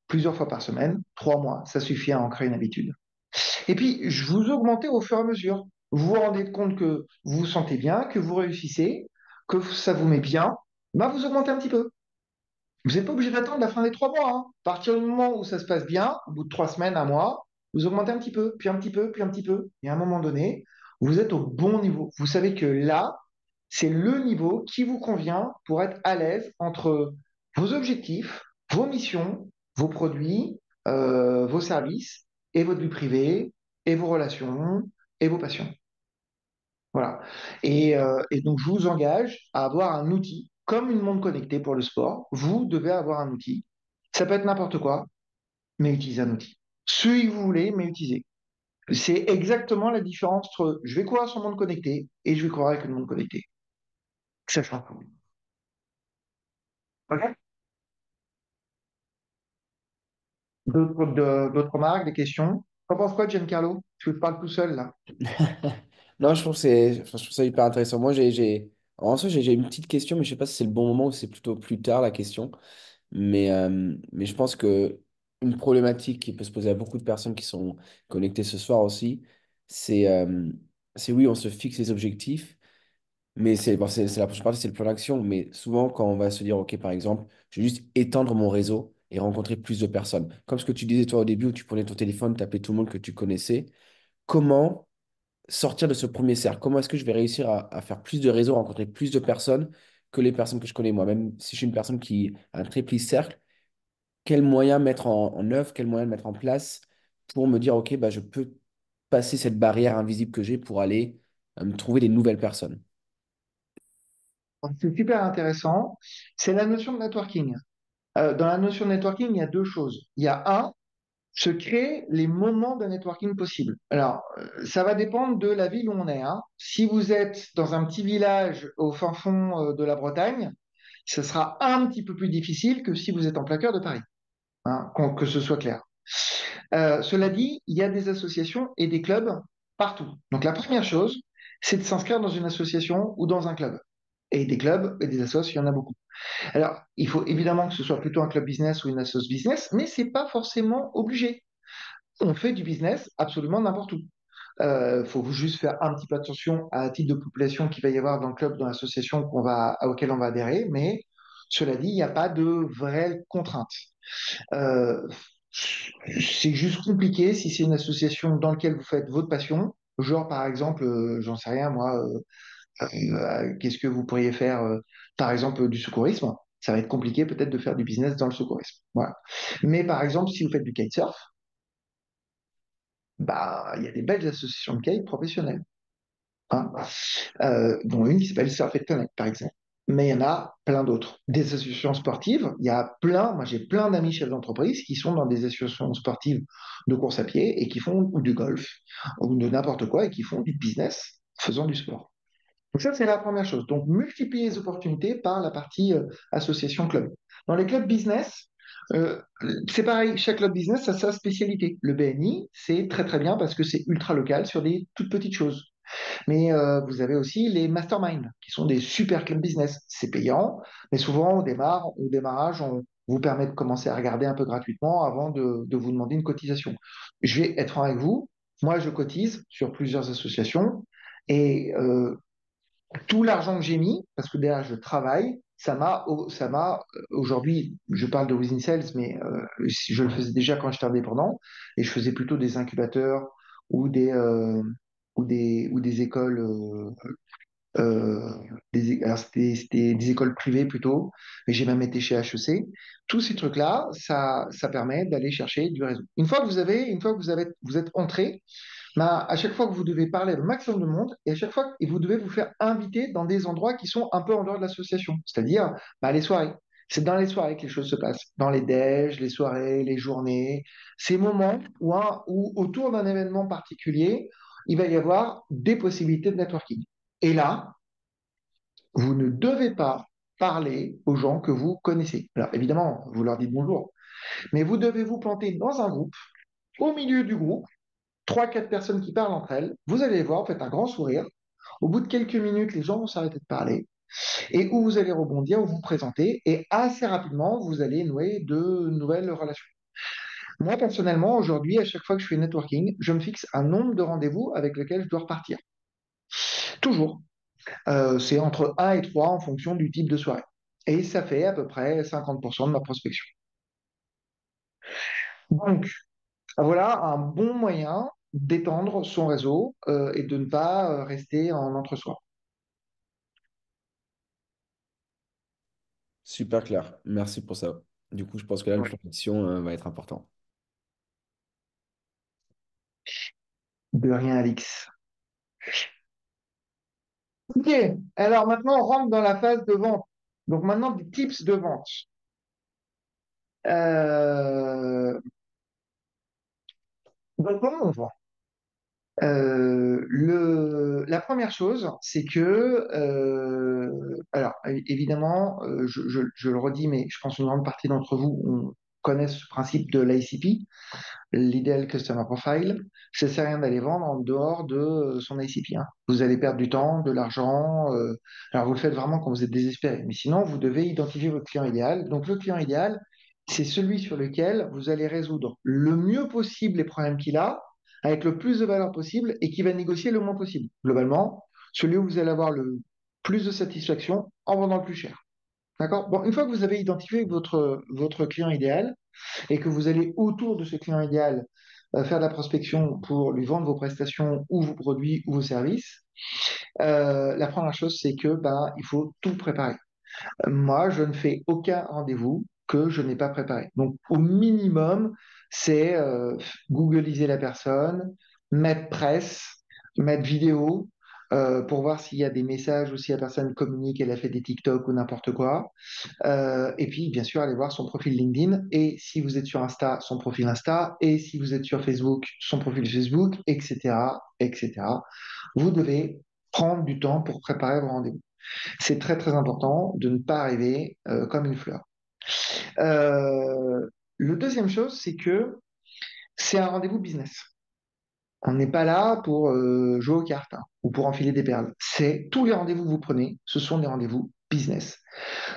plusieurs fois par semaine, 3 mois, ça suffit à en créer une habitude. Et puis, je vous augmentez au fur et à mesure. Vous vous rendez compte que vous vous sentez bien, que vous réussissez, que ça vous met bien, ben vous augmentez un petit peu. Vous n'êtes pas obligé d'attendre la fin des 3 mois, hein. À partir du moment où ça se passe bien, au bout de 3 semaines, un mois, vous augmentez un petit peu, puis un petit peu, puis un petit peu. Et à un moment donné, vous êtes au bon niveau. Vous savez que là, c'est le niveau qui vous convient pour être à l'aise entre vos objectifs, vos missions, vos produits, vos services, et votre vie privée, et vos relations, et vos passions. Voilà. Et donc, je vous engage à avoir un outil, comme une montre connectée pour le sport. Vous devez avoir un outil. Ça peut être n'importe quoi, mais utilisez un outil. Celui que vous voulez, mais utilisez. C'est exactement la différence entre je vais courir sur montre connectée et je vais courir avec une montre connectée. Ça change tout. Ok. D'autres remarques, des questions? T'en penses quoi, Giancarlo? Je te parle tout seul, là. Non, je trouve ça hyper intéressant. Moi, en soi, j'ai une petite question, mais je sais pas si c'est le bon moment ou si c'est plutôt plus tard la question. Mais je pense que une problématique qui peut se poser à beaucoup de personnes qui sont connectées ce soir aussi, c'est c'est oui, on se fixe les objectifs, mais c'est la prochaine partie, c'est le plan d'action. Mais souvent, quand on va se dire, OK, par exemple, je vais juste étendre mon réseau et rencontrer plus de personnes. Comme ce que tu disais toi au début, où tu prenais ton téléphone, tu appelais tout le monde que tu connaissais. Comment sortir de ce premier cercle? Comment est-ce que je vais réussir à faire plus de réseaux, rencontrer plus de personnes que les personnes que je connais moi? Même si je suis une personne qui a un très petit cercle, quels moyens mettre en œuvre, quels moyens mettre en place pour me dire, OK, bah, je peux passer cette barrière invisible que j'ai pour aller me trouver des nouvelles personnes. C'est super intéressant. C'est la notion de networking. Dans la notion de networking, il y a deux choses. Il y a un, se créer les moments de networking possibles. Alors, ça va dépendre de la ville où on est, hein. Si vous êtes dans un petit village au fin fond de la Bretagne, ce sera un petit peu plus difficile que si vous êtes en plein cœur de Paris, hein, que ce soit clair. Cela dit, il y a des associations et des clubs partout. Donc la première chose, c'est de s'inscrire dans une association ou dans un club. Et des clubs et des associations, il y en a beaucoup. Alors, il faut évidemment que ce soit plutôt un club business ou une association business, mais c'est pas forcément obligé. On fait du business absolument n'importe où. Faut juste faire un petit peu attention à la type de population qu'il va y avoir dans le club, dans l'association auquel on va adhérer, mais cela dit, il n'y a pas de vraies contraintes. Euh, c'est juste compliqué si c'est une association dans laquelle vous faites votre passion, genre par exemple, j'en sais rien moi, qu'est-ce que vous pourriez faire, par exemple du secourisme? Ça va être compliqué peut-être de faire du business dans le secourisme. Voilà. Mais par exemple, si vous faites du kitesurf, bah, il y a des belles associations de kite professionnelles, hein, dont une qui s'appelle Surf et Connect, par exemple. Mais il y en a plein d'autres. Des associations sportives, il y a plein, moi j'ai plein d'amis chefs d'entreprise qui sont dans des associations sportives de course à pied et qui font ou du golf ou de n'importe quoi et qui font du business faisant du sport. Donc ça, c'est la première chose. Donc multiplier les opportunités par la partie association club. Dans les clubs business, euh, c'est pareil, chaque club business a sa spécialité. Le BNI, c'est très très bien parce que c'est ultra local sur des toutes petites choses. Mais vous avez aussi les masterminds, qui sont des super clubs business. C'est payant, mais souvent au démarrage, on vous permet de commencer à regarder un peu gratuitement avant de vous demander une cotisation. Je vais être franc avec vous. Moi, je cotise sur plusieurs associations et tout l'argent que j'ai mis, parce que derrière je travaille, aujourd'hui, je parle de Within Sales, mais je le faisais déjà quand j'étais indépendant, et je faisais plutôt des incubateurs ou des écoles, alors c'était des écoles privées plutôt, mais j'ai même été chez HEC. Tous ces trucs-là, ça permet d'aller chercher du réseau. Vous êtes entré, bah, à chaque fois que vous devez parler au maximum de monde, et à chaque fois que vous devez vous faire inviter dans des endroits qui sont un peu en dehors de l'association, c'est-à-dire bah, les soirées. C'est dans les soirées que les choses se passent, dans les déj, les soirées, les journées, ces moments où autour d'un événement particulier, il va y avoir des possibilités de networking. Et là, vous ne devez pas parler aux gens que vous connaissez. Alors évidemment, vous leur dites bonjour, mais vous devez vous planter dans un groupe au milieu du groupe, trois, quatre personnes qui parlent entre elles. Vous allez les voir, vous faites un grand sourire. Au bout de quelques minutes, les gens vont s'arrêter de parler et où vous allez rebondir, où vous présenter et assez rapidement, vous allez nouer de nouvelles relations. Moi, personnellement, aujourd'hui, à chaque fois que je fais networking, je me fixe un nombre de rendez-vous avec lequel je dois repartir. Toujours. C'est entre un et 3 en fonction du type de soirée. Et ça fait à peu près 50% de ma prospection. Donc, voilà un bon moyen d'étendre son réseau et de ne pas rester en entre-soi. Super clair. Merci pour ça. Du coup, je pense que là, le Ouais. plan d'action va être important. De rien, Alix. Ok, alors maintenant on rentre dans la phase de vente. Donc maintenant des tips de vente. Euh, donc comment on vend? La première chose, c'est que, alors évidemment, je le redis, mais je pense qu'une grande partie d'entre vous connaissent ce principe de l'ICP, l'Ideal Customer Profile. Ça ne sert à rien d'aller vendre en dehors de son ICP, hein. Vous allez perdre du temps, de l'argent. Alors vous le faites vraiment quand vous êtes désespéré. Mais sinon, vous devez identifier votre client idéal. Donc le client idéal, c'est celui sur lequel vous allez résoudre le mieux possible les problèmes qu'il a, avec le plus de valeur possible et qui va négocier le moins possible. Globalement, celui où vous allez avoir le plus de satisfaction en vendant le plus cher. D'accord? Bon, une fois que vous avez identifié votre client idéal, et que vous allez autour de ce client idéal faire de la prospection pour lui vendre vos prestations ou vos produits ou vos services, la première chose, c'est que ben, il faut tout préparer. Moi, je ne fais aucun rendez-vous que je n'ai pas préparé. Donc, au minimum, c'est googliser la personne, mettre presse, mettre vidéo, pour voir s'il y a des messages ou si la personne communique, elle a fait des TikTok ou n'importe quoi. Et puis, bien sûr, aller voir son profil LinkedIn. Et si vous êtes sur Insta, son profil Insta. Et si vous êtes sur Facebook, son profil Facebook, etc., etc. Vous devez prendre du temps pour préparer vos rendez-vous. C'est très, très important de ne pas arriver comme une fleur. Le deuxième chose, c'est que c'est un rendez-vous business. On n'est pas là pour jouer aux cartes, hein, ou pour enfiler des perles. C'est tous les rendez-vous que vous prenez, ce sont des rendez-vous business.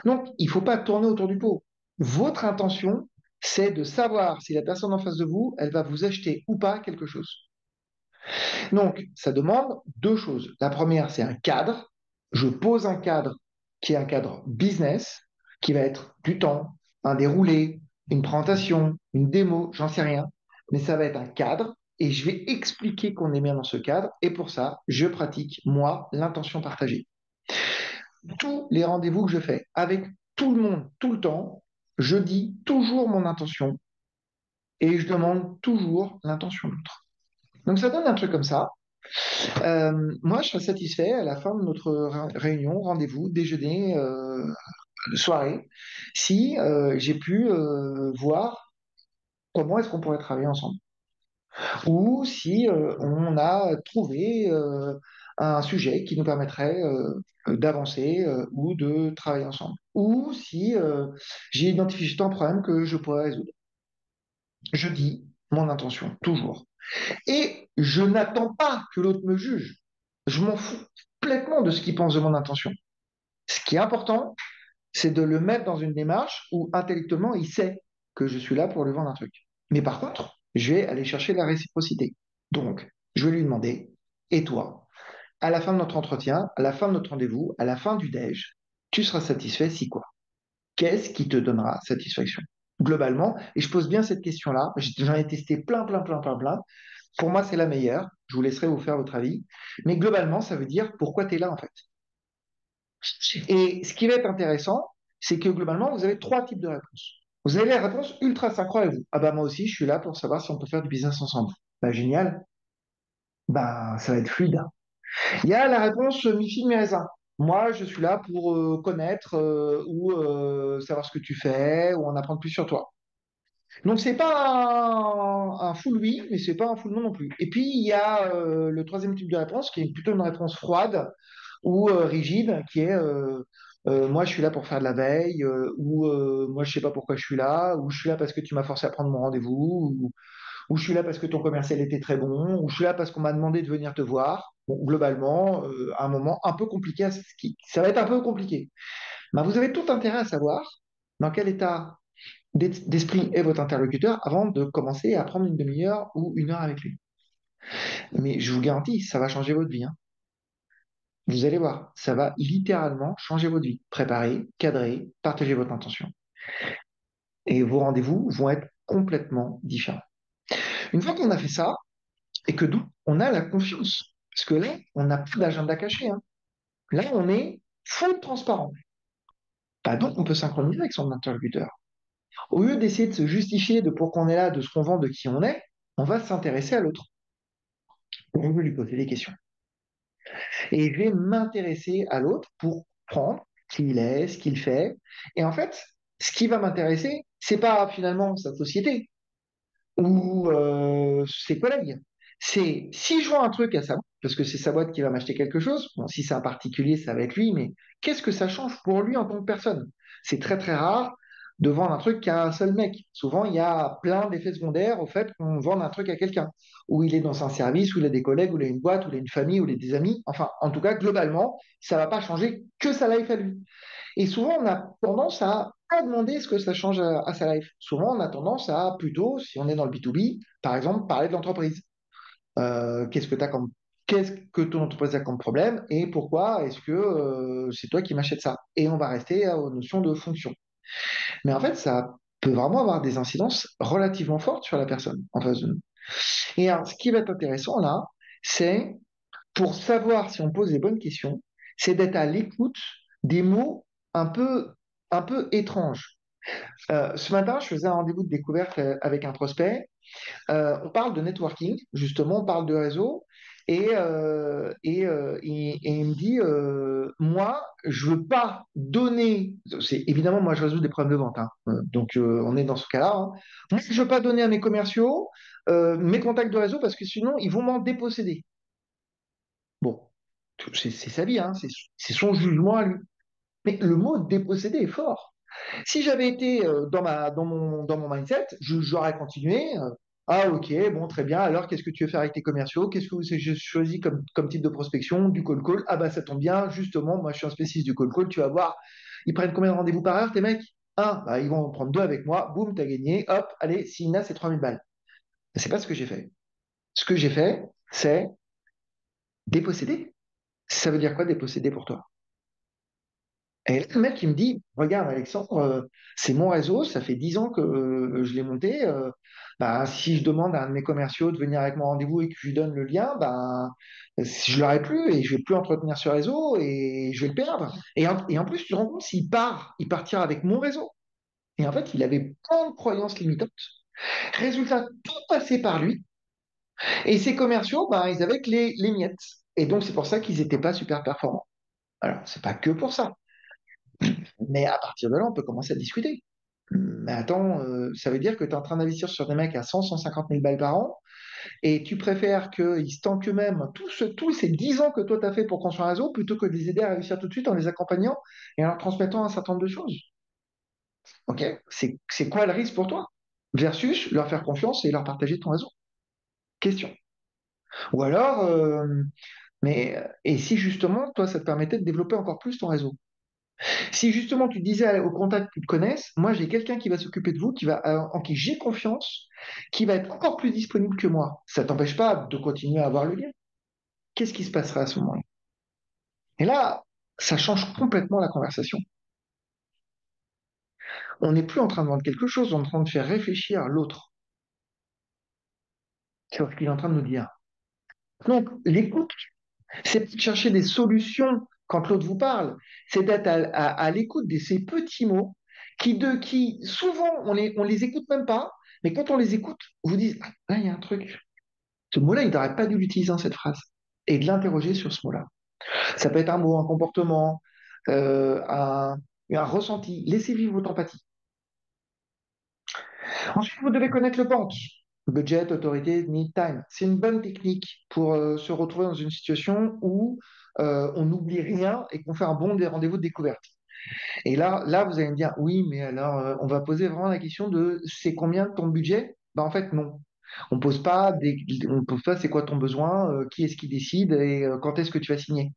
Donc, il ne faut pas tourner autour du pot. Votre intention, c'est de savoir si la personne en face de vous, elle va vous acheter ou pas quelque chose. Donc, ça demande deux choses. La première, c'est un cadre. Je pose un cadre qui est un cadre business, qui va être du temps, un déroulé, une présentation, une démo, j'en sais rien. Mais ça va être un cadre et je vais expliquer qu'on est bien dans ce cadre. Et pour ça, je pratique, moi, l'intention partagée. Tous les rendez-vous que je fais avec tout le monde, tout le temps, je dis toujours mon intention et je demande toujours l'intention de l'autre. Donc ça donne un truc comme ça. Moi, je serais satisfait à la fin de notre réunion, rendez-vous, déjeuner, soirée, si j'ai pu voir comment est-ce qu'on pourrait travailler ensemble. Ou si on a trouvé un sujet qui nous permettrait d'avancer ou de travailler ensemble. Ou si j'ai identifié un problème que je pourrais résoudre. Je dis mon intention, toujours. Et je n'attends pas que l'autre me juge. Je m'en fous complètement de ce qu'il pense de mon intention. Ce qui est important, c'est de le mettre dans une démarche où intellectuellement, il sait que je suis là pour lui vendre un truc. Mais par contre, je vais aller chercher la réciprocité. Donc, je vais lui demander, et toi, à la fin de notre entretien, à la fin de notre rendez-vous, à la fin du déj, tu seras satisfait si quoi? Qu'est-ce qui te donnera satisfaction? Globalement, et je pose bien cette question-là, j'en ai testé plein, plein, plein, plein, plein. Pour moi, c'est la meilleure. Je vous laisserai vous faire votre avis. Mais globalement, ça veut dire pourquoi tu es là, en fait. Et ce qui va être intéressant, c'est que globalement, vous avez trois types de réponses. Vous avez la réponse ultra synchro avec vous. Ah bah moi aussi, je suis là pour savoir si on peut faire du business ensemble. Bah génial. Bah ça va être fluide. Il y a la réponse mi-figue, mi-raisin. Moi, je suis là pour connaître ou savoir ce que tu fais ou en apprendre plus sur toi. Donc c'est pas un full oui, mais c'est pas un full non non plus. Et puis il y a le troisième type de réponse qui est plutôt une réponse froide ou rigide, qui est moi je suis là pour faire de la veille, ou moi je sais pas pourquoi je suis là, ou je suis là parce que tu m'as forcé à prendre mon rendez-vous, ou je suis là parce que ton commercial était très bon, ou je suis là parce qu'on m'a demandé de venir te voir. Bon, globalement, à un moment un peu compliqué, ça va être un peu compliqué. Ben, vous avez tout intérêt à savoir dans quel état d'esprit est votre interlocuteur avant de commencer à prendre une demi-heure ou une heure avec lui. Mais je vous garantis, ça va changer votre vie, hein. Vous allez voir, ça va littéralement changer votre vie. Préparez, cadrez, partagez votre intention. Et vos rendez-vous vont être complètement différents. Une fois qu'on a fait ça, et que d'où on a la confiance, parce que là, on n'a plus d'agenda caché, hein. Là, on est full transparent. Bah, donc, on peut synchroniser avec son interlocuteur. Au lieu d'essayer de se justifier de pourquoi on est là, de ce qu'on vend, de qui on est, on va s'intéresser à l'autre. On veut lui poser des questions. Et je vais m'intéresser à l'autre pour prendre qui il est, ce qu'il fait. Et en fait, ce qui va m'intéresser, c'est pas finalement sa société ou ses collègues. C'est si je vends un truc à sa boîte, parce que c'est sa boîte qui va m'acheter quelque chose, bon, si c'est un particulier, ça va être lui, mais qu'est-ce que ça change pour lui en tant que personne? C'est très très rare de vendre un truc qu'à un seul mec. Souvent, il y a plein d'effets secondaires au fait qu'on vende un truc à quelqu'un, où il est dans un service, où il a des collègues, où il a une boîte, où il a une famille, où il a des amis. Enfin, en tout cas, globalement, ça ne va pas changer que sa life à lui. Et souvent, on a tendance à pas demander ce que ça change à sa life. Souvent, on a tendance à plutôt, si on est dans le B2B, par exemple, parler de l'entreprise. Qu'est-ce que tu as comme Qu'est-ce que ton entreprise a comme problème et pourquoi est-ce que c'est toi qui m'achètes ça? Et on va rester aux notions de fonction. Mais en fait, ça peut vraiment avoir des incidences relativement fortes sur la personne en face de nous. Et alors, ce qui va être intéressant là, c'est pour savoir si on pose les bonnes questions, c'est d'être à l'écoute des mots un peu, un peu étranges. Ce matin, je faisais un rendez-vous de découverte avec un prospect. On parle de networking, justement, on parle de réseau. Et il me dit, moi, je veux pas donner, c'est évidemment, moi, je résous des problèmes de vente, hein. Donc, on est dans ce cas-là, hein. Moi, je veux pas donner à mes commerciaux mes contacts de réseau parce que sinon, ils vont m'en déposséder. Bon, c'est sa vie, hein, c'est son jugement à lui. Mais le mot déposséder est fort. Si j'avais été dans mon mindset, j'aurais continué. Ah, ok, bon, très bien. Alors, qu'est-ce que tu veux faire avec tes commerciaux? Qu'est-ce que vous avez choisi comme type de prospection? Du call call. Ah, bah, ça tombe bien. Justement, moi, je suis un spécialiste du call call. Tu vas voir, ils prennent combien de rendez-vous par heure, tes mecs? Un, bah, ils vont en prendre deux avec moi. Boum, t'as gagné. Hop, allez, Sina, c'est 3000 balles. C'est pas ce que j'ai fait. Ce que j'ai fait, c'est déposséder. Ça veut dire quoi déposséder pour toi? Et là, le mec, il me dit, regarde, Alexandre, c'est mon réseau, ça fait 10 ans que je l'ai monté. Bah, si je demande à un de mes commerciaux de venir avec mon rendez-vous et que je lui donne le lien, bah, je l'aurai plus et je vais plus entretenir ce réseau et je vais le perdre. Et en plus, tu te rends compte, s'il part, il partira avec mon réseau. Et en fait, il avait plein de croyances limitantes. Résultat, tout passait par lui. Et ses commerciaux, bah, ils avaient que les miettes. Et donc, c'est pour ça qu'ils n'étaient pas super performants. Alors, c'est pas que pour ça. Mais à partir de là, on peut commencer à discuter. Mais attends, ça veut dire que tu es en train d'investir sur des mecs à 100, 150 000 balles par an et tu préfères qu'ils se tankent eux-mêmes tous ces 10 ans que toi tu as fait pour construire un réseau plutôt que de les aider à réussir tout de suite en les accompagnant et en leur transmettant un certain nombre de choses. Ok? C'est quoi le risque pour toi? Versus leur faire confiance et leur partager ton réseau. Question. Ou alors, et si justement, toi, ça te permettait de développer encore plus ton réseau? Si justement tu disais aux contacts qui te connaissent, moi j'ai quelqu'un qui va s'occuper de vous, en qui j'ai confiance, qui va être encore plus disponible que moi. Ça t'empêche pas de continuer à avoir le lien. Qu'est-ce qui se passera à ce moment-là? Et là, ça change complètement la conversation. On n'est plus en train de vendre quelque chose, on est en train de faire réfléchir l'autre sur ce qu'il est en train de nous dire. Donc, l'écoute, c'est pas de chercher des solutions quand l'autre vous parle, c'est d'être à l'écoute de ces petits mots qui souvent, on les écoute même pas, mais quand on les écoute, vous dites, ah, là, il y a un truc. Ce mot-là, il n'aurait pas dû l'utiliser dans cette phrase. Et de l'interroger sur ce mot-là. Ça peut être un mot, un comportement, euh, un, un ressenti. Laissez vivre votre empathie. Ensuite, vous devez connaître le punch. Budget, autorité, need, time. C'est une bonne technique pour se retrouver dans une situation où on n'oublie rien et qu'on fait un bon des rendez-vous de découverte. Et là, vous allez me dire, oui, mais alors, on va poser vraiment la question de c'est combien ton budget? Ben, en fait, non. On pose pas c'est quoi ton besoin, qui est-ce qui décide et quand est-ce que tu vas signer.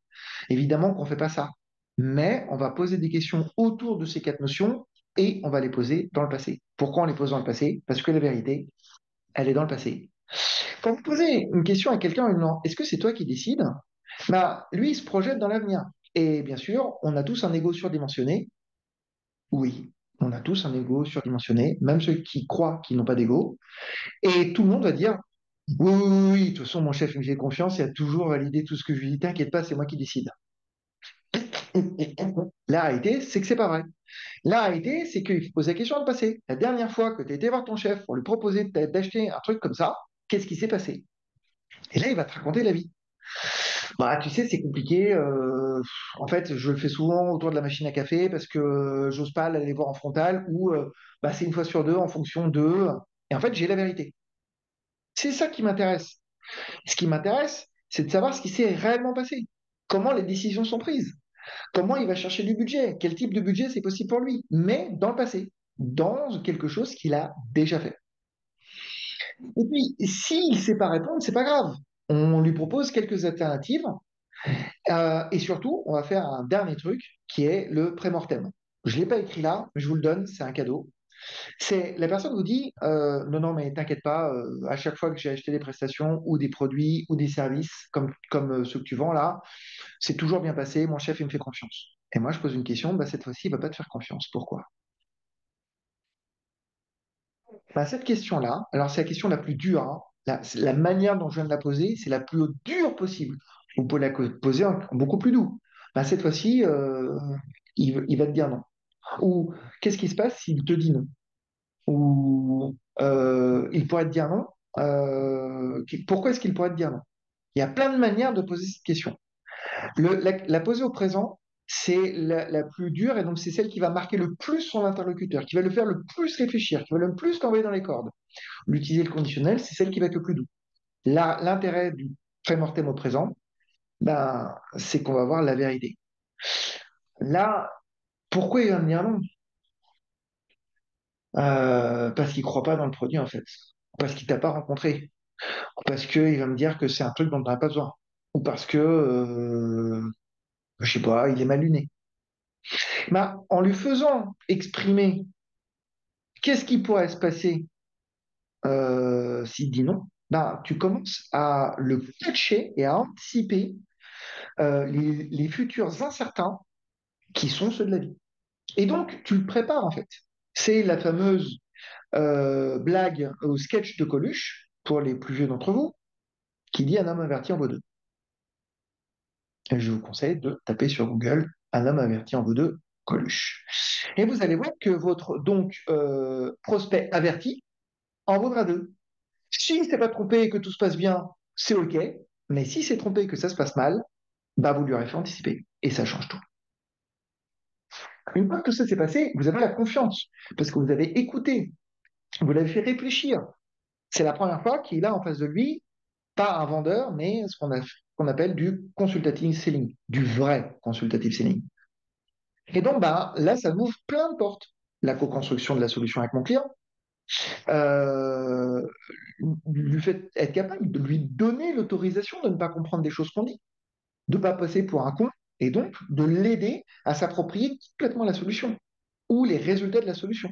Évidemment qu'on fait pas ça. Mais on va poser des questions autour de ces quatre notions et on va les poser dans le passé. Pourquoi on les pose dans le passé? Parce que la vérité, elle est dans le passé. Quand vous posez une question à quelqu'un en lui demandant est-ce que c'est toi qui décides? Bah, lui, il se projette dans l'avenir. Et bien sûr, on a tous un ego surdimensionné. Oui, on a tous un ego surdimensionné, même ceux qui croient qu'ils n'ont pas d'ego. Et tout le monde va dire oui, oui, oui, oui, de toute façon, mon chef, il me fait confiance, il a toujours validé tout ce que je lui dis, t'inquiète pas, c'est moi qui décide. La réalité, c'est que c'est pas vrai. La réalité, c'est qu'il faut poser la question dans le passé. La dernière fois que tu as été voir ton chef pour lui proposer d'acheter un truc comme ça, qu'est-ce qui s'est passé? Et là, il va te raconter la vie. Bah, tu sais, c'est compliqué. En fait, je le fais souvent autour de la machine à café parce que j'ose pas aller voir en frontal ou bah, c'est une fois sur deux en fonction de. Et en fait, j'ai la vérité. C'est ça qui m'intéresse. Ce qui m'intéresse, c'est de savoir ce qui s'est réellement passé. Comment les décisions sont prises. Comment il va chercher du budget. Quel type de budget c'est possible pour lui. Mais dans le passé. Dans quelque chose qu'il a déjà fait. Et puis, s'il ne sait pas répondre, c'est pas grave. On lui propose quelques alternatives. Et surtout, on va faire un dernier truc qui est le pré-mortem. Je ne l'ai pas écrit là, mais je vous le donne, c'est un cadeau. C'est la personne vous dit non, non, mais t'inquiète pas, à chaque fois que j'ai acheté des prestations ou des produits ou des services comme ceux que tu vends là, c'est toujours bien passé, mon chef il me fait confiance. Et moi je pose une question, bah, cette fois-ci il va pas te faire confiance. Pourquoi? Bah, cette question-là, alors c'est la question la plus dure, hein. La manière dont je viens de la poser, c'est la plus dure possible. Vous pouvez la poser beaucoup plus doux. Bah, cette fois-ci, il va te dire non. Ou qu'est-ce qui se passe s'il te dit non? Ou il pourrait te dire non. Pourquoi est-ce qu'il pourrait te dire non? Il y a plein de manières de poser cette question. La poser au présent, c'est la plus dure et donc c'est celle qui va marquer le plus son interlocuteur, qui va le faire le plus réfléchir, qui va le plus t'envoyer dans les cordes. L'utiliser le conditionnel, c'est celle qui va être le plus doux. L'intérêt du prémortem au présent, ben, c'est qu'on va voir la vérité. Là, pourquoi il va me dire non? Parce qu'il ne croit pas dans le produit en fait. Parce qu'il t'a pas rencontré. Parce qu'il va me dire que c'est un truc dont on n'a pas besoin. Ou parce que, je sais pas, il est mal luné. Ben, en lui faisant exprimer qu'est-ce qui pourrait se passer s'il dit non, ben, tu commences à le catcher et à anticiper les futurs incertains qui sont ceux de la vie. Et donc, tu le prépares en fait. C'est la fameuse blague au sketch de Coluche, pour les plus vieux d'entre vous, qui dit un homme averti en vaut deux. Et je vous conseille de taper sur Google un homme averti en vaut deux, Coluche. Et vous allez voir que votre donc prospect averti en vaudra deux. S'il ne s'est pas trompé et que tout se passe bien, c'est OK. Mais s'il s'est trompé et que ça se passe mal, bah vous lui aurez fait anticiper. Et ça change tout. Une fois que tout ça s'est passé, vous avez la confiance parce que vous avez écouté, vous l'avez fait réfléchir. C'est la première fois qu'il a en face de lui, pas un vendeur, mais qu'on appelle du consultative selling, du vrai consultative selling. Et donc, bah, là, ça m'ouvre plein de portes. La co-construction de la solution avec mon client, euh, lui fait être capable de lui donner l'autorisation de ne pas comprendre des choses qu'on dit, de ne pas passer pour un con, et donc de l'aider à s'approprier complètement la solution ou les résultats de la solution.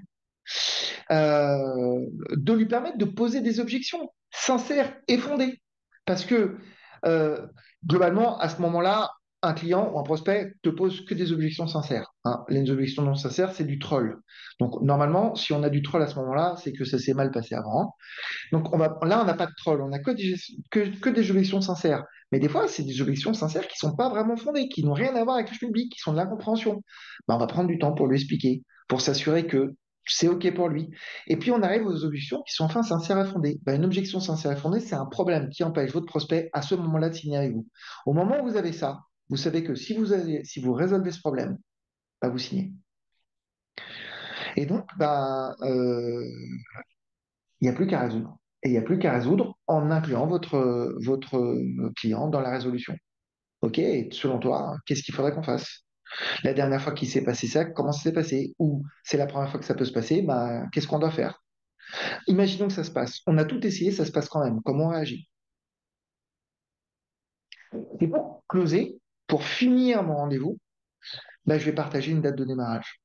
De lui permettre de poser des objections sincères et fondées. Parce que euh, globalement, à ce moment-là, un client ou un prospect te pose que des objections sincères, hein. Les objections non sincères, c'est du troll. Donc normalement, si on a du troll à ce moment-là, c'est que ça s'est mal passé avant, hein. Donc là, on n'a pas de troll, on n'a que des objections sincères. Mais des fois, c'est des objections sincères qui ne sont pas vraiment fondées, qui n'ont rien à voir avec le public, qui sont de l'incompréhension. Ben, on va prendre du temps pour lui expliquer, pour s'assurer que c'est OK pour lui. Et puis, on arrive aux objections qui sont enfin sincères et fondées. Ben, une objection sincère et fondée, c'est un problème qui empêche votre prospect à ce moment-là de signer avec vous. Au moment où vous avez ça, vous savez que si vous résolvez ce problème, ben, vous signez. Et donc, il n'y a plus qu'à résoudre. Et il n'y a plus qu'à résoudre en incluant votre client dans la résolution. OK, et selon toi, qu'est-ce qu'il faudrait qu'on fasse? La dernière fois qu'il s'est passé ça, comment ça s'est passé? Ou c'est la première fois que ça peut se passer, bah, qu'est-ce qu'on doit faire? Imaginons que ça se passe. On a tout essayé, ça se passe quand même. Comment on réagit? Et pour closer, pour finir mon rendez-vous, ben, je vais partager une date de démarrage.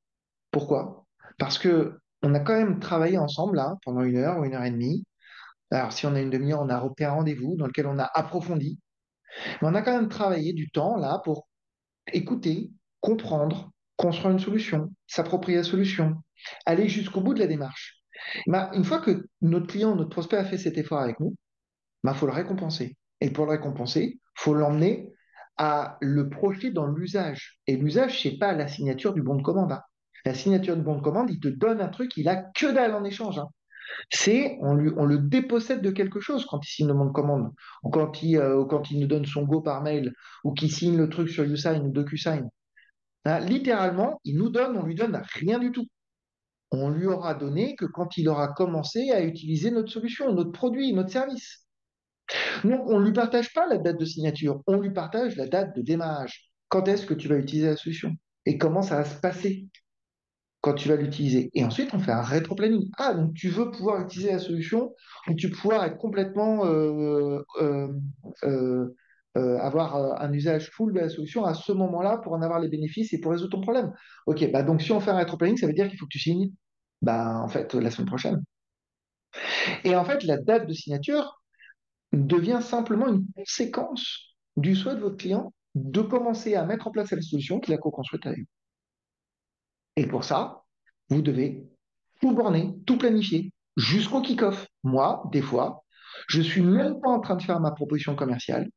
Pourquoi? Parce que on a quand même travaillé ensemble là pendant 1 heure ou 1 heure et demie. Alors si on a une demi-heure, on a repris un rendez-vous dans lequel on a approfondi. Mais on a quand même travaillé du temps là pour écouter, comprendre, construire une solution, s'approprier la solution, aller jusqu'au bout de la démarche. Ben, une fois que notre client, notre prospect a fait cet effort avec nous, ben, faut le récompenser. Et pour le récompenser, faut l'emmener à le projeter dans l'usage. Et l'usage, c'est pas la signature du bon de commande, hein. La signature du bon de commande, il te donne un truc, il a que dalle en échange, hein. C'est, on le dépossède de quelque chose quand il signe le bon de commande, ou quand il nous donne son go par mail, ou qu'il signe le truc sur YouSign ou DocuSign. Hein, littéralement, il nous donne, on lui donne rien du tout. On lui aura donné que quand il aura commencé à utiliser notre solution, notre produit, notre service. Donc, on ne lui partage pas la date de signature, on lui partage la date de démarrage. Quand est-ce que tu vas utiliser la solution? Et comment ça va se passer quand tu vas l'utiliser? Et ensuite, on fait un rétro-planning. Ah, donc tu veux pouvoir utiliser la solution, ou tu veux pouvoir être complètement euh, avoir un usage full de la solution à ce moment-là pour en avoir les bénéfices et pour résoudre ton problème. Ok, bah donc si on fait un rétro-planning, ça veut dire qu'il faut que tu signes bah, en fait la semaine prochaine. Et en fait, la date de signature devient simplement une conséquence du souhait de votre client de commencer à mettre en place la solution qu'il a co-construite avec vous. Et pour ça, vous devez tout borner, tout planifier, jusqu'au kick-off. Moi, des fois, je suis même pas en train de faire ma proposition commerciale,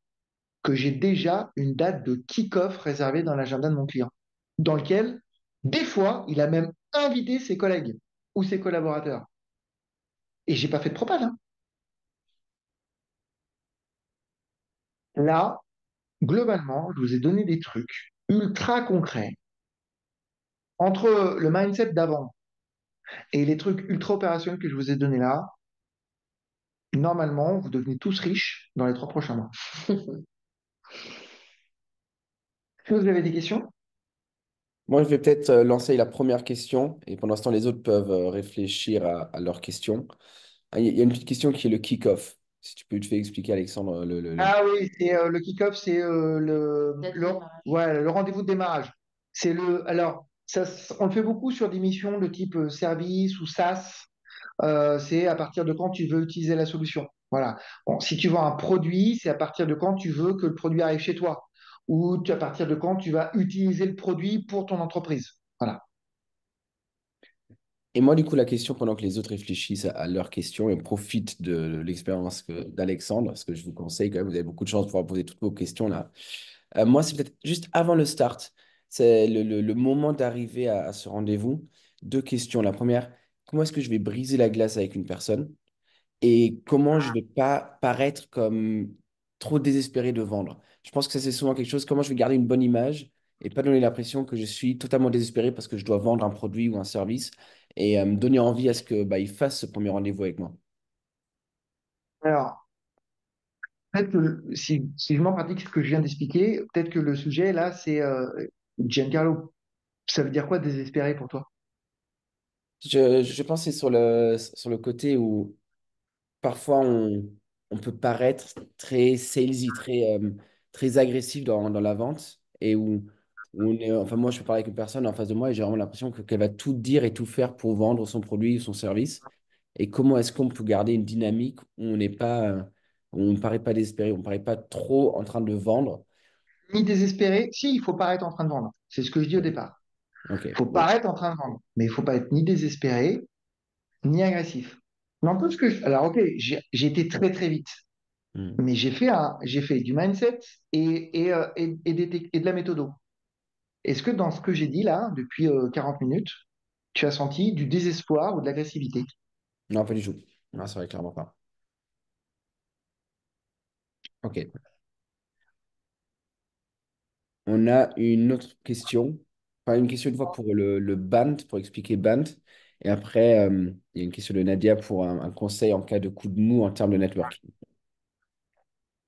que j'ai déjà une date de kick-off réservée dans l'agenda de mon client, dans lequel, des fois, il a même invité ses collègues ou ses collaborateurs. Et j'ai pas fait de propale, hein. Là, globalement, je vous ai donné des trucs ultra concrets entre le mindset d'avant et les trucs ultra opérationnels que je vous ai donnés là. Normalement, vous devenez tous riches dans les 3 prochains mois. Est-ce que vous avez des questions? Moi, je vais peut-être lancer la première question et pendant ce temps, les autres peuvent réfléchir à leurs questions. Ah, il y a une petite question qui est le kick-off. Si tu peux te faire expliquer, Alexandre, Ah oui, c'est le kick-off, c'est ouais, le rendez-vous de démarrage. Alors, on le fait beaucoup sur des missions de type service ou SaaS. C'est à partir de quand tu veux utiliser la solution. Voilà. Bon, si tu vends un produit, c'est à partir de quand tu veux que le produit arrive chez toi. Ou à partir de quand tu vas utiliser le produit pour ton entreprise. Voilà. Et moi, du coup, la question, pendant que les autres réfléchissent à leurs questions et profitent de l'expérience d'Alexandre, parce que je vous conseille quand même, vous avez beaucoup de chance de pouvoir poser toutes vos questions là. Moi, c'est peut-être juste avant le start, c'est le moment d'arriver à ce rendez-vous. Deux questions. La première, comment est-ce que je vais briser la glace avec une personne? Et comment je vais pas paraître comme trop désespéré de vendre. Je pense que ça, c'est souvent quelque chose, comment je vais garder une bonne image et pas donner l'impression que je suis totalement désespéré parce que je dois vendre un produit ou un service et me donner envie à ce que bah, il fasse ce premier rendez-vous avec moi. Alors, peut-être que si je m'en pratique ce que je viens d'expliquer, peut-être que le sujet là, c'est Giancarlo. Ça veut dire quoi désespéré pour toi? Je pensais sur le côté où parfois on peut paraître très salesy, très agressif dans la vente et où on est, enfin moi je peux parler avec une personne en face de moi et j'ai vraiment l'impression qu'elle va tout dire et tout faire pour vendre son produit ou son service. Et comment est-ce qu'on peut garder une dynamique où on n'est pas, où on ne paraît pas désespéré, on ne paraît pas trop en train de vendre. Ni désespéré, si, il faut paraître en train de vendre. C'est ce que je dis au départ. Ok. Il faut paraître en train de vendre, mais il faut pas être ni désespéré, ni agressif. N'empêche que, alors ok, j'ai été très très vite, Hmm. mais j'ai fait du mindset et de la méthodo. Est-ce que dans ce que j'ai dit là, depuis 40 minutes, tu as senti du désespoir ou de l'agressivité? Non, pas du tout. Non, c'est vrai, clairement pas. Ok. On a une autre question. Enfin, une question une fois pour le BANT, pour expliquer BANT. Et après, il y a une question de Nadia pour un conseil en cas de coup de mou en termes de networking.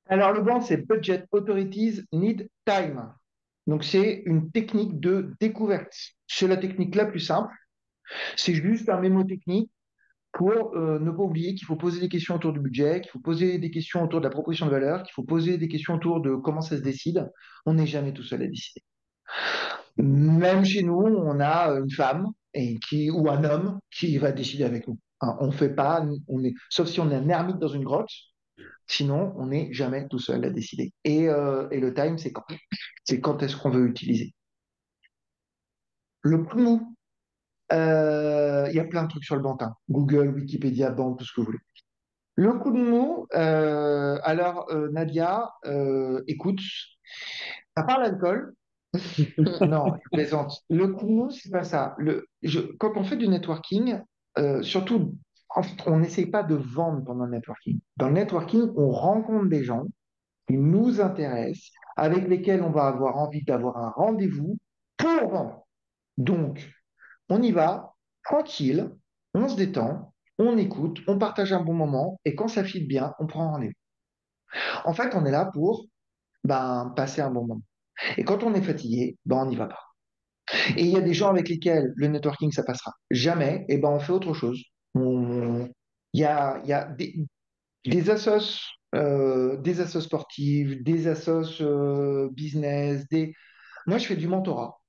Alors le blanc, c'est Budget Authorities Need Time. Donc c'est une technique de découverte. C'est la technique la plus simple. C'est juste un mémotechnique. pour ne pas oublier qu'il faut poser des questions autour du budget, qu'il faut poser des questions autour de la proposition de valeur, qu'il faut poser des questions autour de comment ça se décide. On n'est jamais tout seul à décider. Même chez nous, on a une femme ou un homme qui va décider avec nous. Hein, on fait pas, sauf si on est un ermite dans une grotte, sinon on n'est jamais tout seul à décider. Et le time, c'est quand? C'est quand est-ce qu'on veut utiliser. Le coup, il y a plein de trucs sur le banc, hein. Google, Wikipédia, banque, tout ce que vous voulez. Le coup de mou, Nadia, écoute, à part l'alcool, non, je plaisante. Le coup de mou, c'est pas ça. Quand on fait du networking, surtout, en fait, on n'essaye pas de vendre pendant le networking. Dans le networking, on rencontre des gens qui nous intéressent, avec lesquels on va avoir envie d'avoir un rendez-vous pour vendre. Donc, on y va, tranquille, on se détend, on écoute, on partage un bon moment, et quand ça file bien, on prend rendez-vous. En fait, on est là pour passer un bon moment. Et quand on est fatigué, on n'y va pas. Et il y a des gens avec lesquels le networking, ça passera jamais, et on fait autre chose. Il y a des assos sportives, des assos business, moi je fais du mentorat.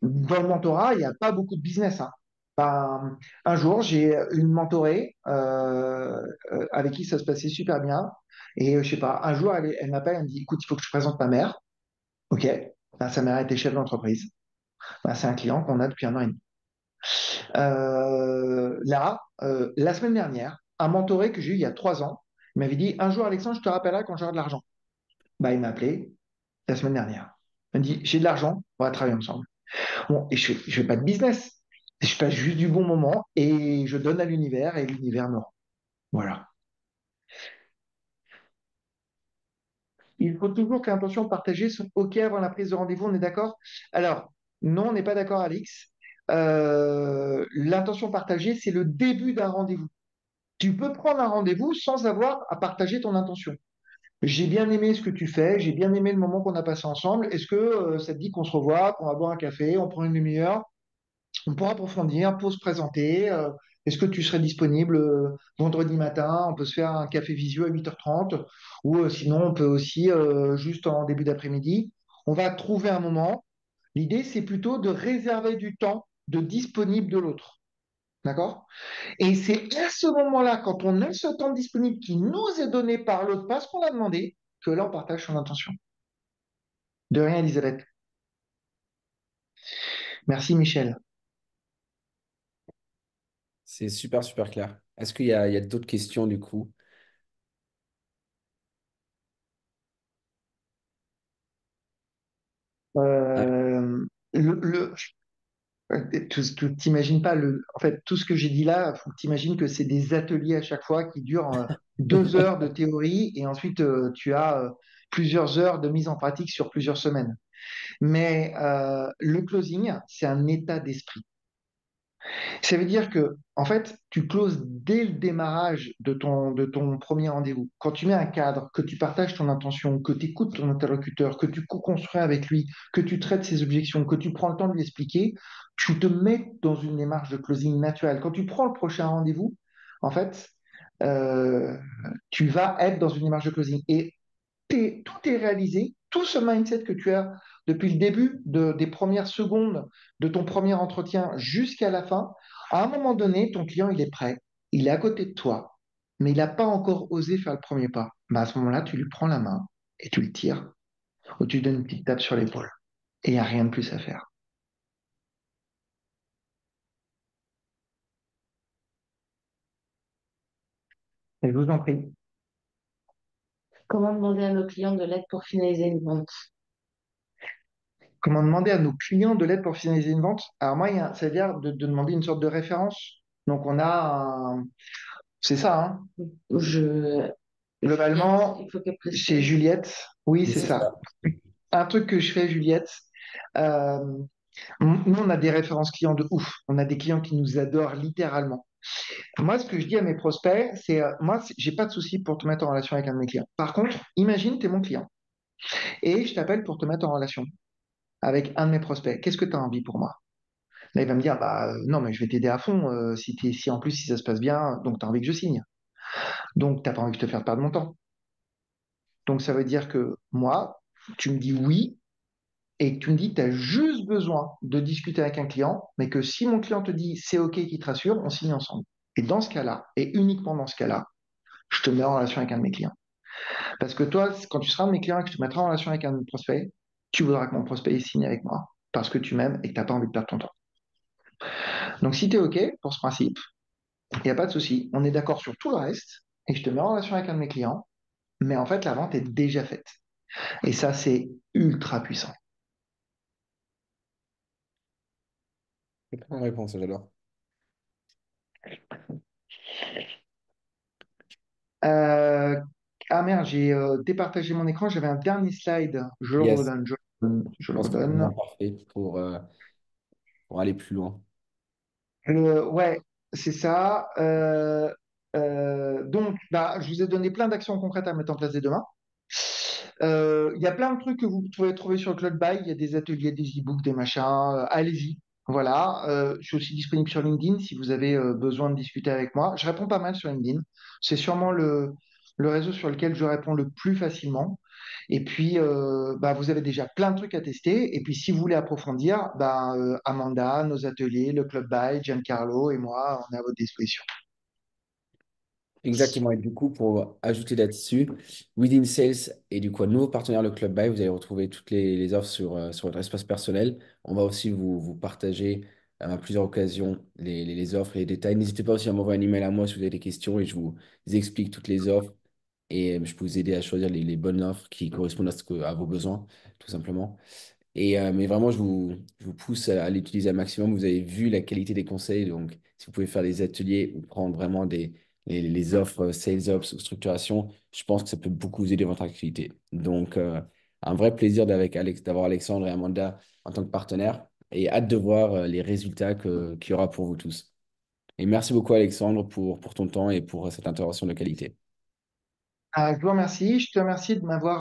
Dans le mentorat, il n'y a pas beaucoup de business, hein. Un jour, j'ai une mentorée avec qui ça se passait super bien. Et je sais pas, un jour, elle m'appelle, elle me dit, écoute, il faut que je présente ma mère. OK. Sa mère était chef d'entreprise. C'est un client qu'on a depuis un an et demi. La semaine dernière, un mentoré que j'ai eu il y a 3 ans, il m'avait dit, un jour, Alexandre, je te rappellerai quand j'aurai de l'argent. Il m'a appelé la semaine dernière. Il m'a dit, j'ai de l'argent, on va travailler ensemble. Bon, et je ne fais pas de business. Je passe juste du bon moment et je donne à l'univers et l'univers me rend. Voilà. Il faut toujours que l'intention partagée soit OK avant la prise de rendez-vous, on est d'accord? Alors, non, on n'est pas d'accord, Alix. L'intention partagée, c'est le début d'un rendez-vous. Tu peux prendre un rendez-vous sans avoir à partager ton intention. J'ai bien aimé ce que tu fais, j'ai bien aimé le moment qu'on a passé ensemble. Est-ce que ça te dit qu'on se revoit, qu'on va boire un café, on prend une demi-heure? On pourra approfondir pour se présenter. Est-ce que tu serais disponible vendredi matin? On peut se faire un café visio à 8h30 ou sinon on peut aussi juste en début d'après-midi. On va trouver un moment. L'idée, c'est plutôt de réserver du temps de disponible de l'autre. D'accord? Et c'est à ce moment-là, quand on a ce temps disponible qui nous est donné par l'autre parce qu'on l'a demandé, que là, on partage son intention. De rien, Elisabeth. Merci, Michel. C'est super, super clair. Est-ce qu'il y a d'autres questions du coup? Ah, Euh, le, le- T'imagines pas en fait, tout ce que j'ai dit là, faut que t'imagines que c'est des ateliers à chaque fois qui durent 2 heures de théorie et ensuite tu as plusieurs heures de mise en pratique sur plusieurs semaines. Mais le closing, c'est un état d'esprit. Ça veut dire que, en fait, tu closes dès le démarrage de ton premier rendez-vous. Quand tu mets un cadre, que tu partages ton intention, que tu écoutes ton interlocuteur, que tu co-construis avec lui, que tu traites ses objections, que tu prends le temps de lui expliquer, tu te mets dans une démarche de closing naturelle. Quand tu prends le prochain rendez-vous, en fait, euh, tu vas être dans une démarche de closing. Et tout est réalisé, tout ce mindset que tu as depuis le début des premières secondes de ton premier entretien jusqu'à la fin, à un moment donné, ton client, il est prêt, il est à côté de toi, mais il n'a pas encore osé faire le premier pas. À ce moment-là, tu lui prends la main et tu le tires, ou tu lui donnes une petite tape sur l'épaule. Et il n'y a rien de plus à faire. Et je vous en prie. Comment demander à nos clients de l'aide pour finaliser une vente? Comment demander à nos clients de l'aide pour finaliser une vente? Alors moi, ça veut dire de demander une sorte de référence. Donc on a c'est ça, hein. Je... Juliette, Globalement, il faut qu'elle chez précise. Juliette, oui, oui, c'est c'est ça. ça. Un truc que je fais, Juliette, euh, nous, on a des références clients de ouf. On a des clients qui nous adorent littéralement. Moi, ce que je dis à mes prospects, c'est, j'ai pas de souci pour te mettre en relation avec un de mes clients. Par contre, imagine, tu es mon client et je t'appelle pour te mettre en relation avec un de mes prospects. Qu'est-ce que tu as envie pour moi? Là, il va me dire, bah non, mais je vais t'aider à fond si en plus si ça se passe bien, donc tu as envie que je signe. Donc, t'as pas envie que je te fasse perdre mon temps. Donc, ça veut dire que moi, tu me dis oui et que tu me dis que tu as juste besoin de discuter avec un client, mais que si mon client te dit c'est OK, qu'il te rassure, on signe ensemble. Et dans ce cas-là, et uniquement dans ce cas-là, je te mets en relation avec un de mes clients. Parce que toi, quand tu seras un de mes clients et que je te mettrai en relation avec un de mes prospects, tu voudras que mon prospect signe avec moi parce que tu m'aimes et que tu n'as pas envie de perdre ton temps. Donc, si tu es OK pour ce principe, il n'y a pas de souci. On est d'accord sur tout le reste et je te mets en relation avec un de mes clients, mais en fait, la vente est déjà faite. Et ça, c'est ultra puissant. C'est pas une réponse, j'adore. Euh, Ah merde, j'ai départagé mon écran. J'avais un dernier slide. Je le Yes, redonne. Je je le pense que c'est redonne. vraiment parfait pour aller plus loin. Ouais, c'est ça. Donc, bah, je vous ai donné plein d'actions concrètes à mettre en place dès demain. Il y a plein de trucs que vous pouvez trouver sur le Cloud Buy. Il y a des ateliers, des e-books, des machins. Allez-y. Voilà. Je suis aussi disponible sur LinkedIn si vous avez besoin de discuter avec moi. Je réponds pas mal sur LinkedIn. C'est sûrement le réseau sur lequel je réponds le plus facilement. Et puis, bah, vous avez déjà plein de trucs à tester. Et puis, si vous voulez approfondir, bah, Amanda, nos ateliers, le Club Buy, Giancarlo et moi, on est à votre disposition. Exactement. Et du coup, pour ajouter là-dessus, Within Sales et du coup, un nouveau partenaire, le Club Buy, vous allez retrouver toutes les offres sur votre espace personnel. On va aussi vous partager à plusieurs occasions les offres et les détails. N'hésitez pas aussi à m'envoyer un email à moi si vous avez des questions et je vous explique toutes les offres et je peux vous aider à choisir les bonnes offres qui correspondent à vos besoins, tout simplement. Mais vraiment, je vous pousse à l'utiliser un maximum. Vous avez vu la qualité des conseils. Donc, si vous pouvez faire des ateliers ou prendre vraiment les offres Sales Ops ou structuration, je pense que ça peut beaucoup vous aider dans votre activité. Donc, un vrai plaisir d'avoir Alexandre et Amanda en tant que partenaires et hâte de voir les résultats qu'il y aura pour vous tous. Et merci beaucoup, Alexandre, pour ton temps et pour cette intervention de qualité. Je vous remercie. Je te remercie de m'avoir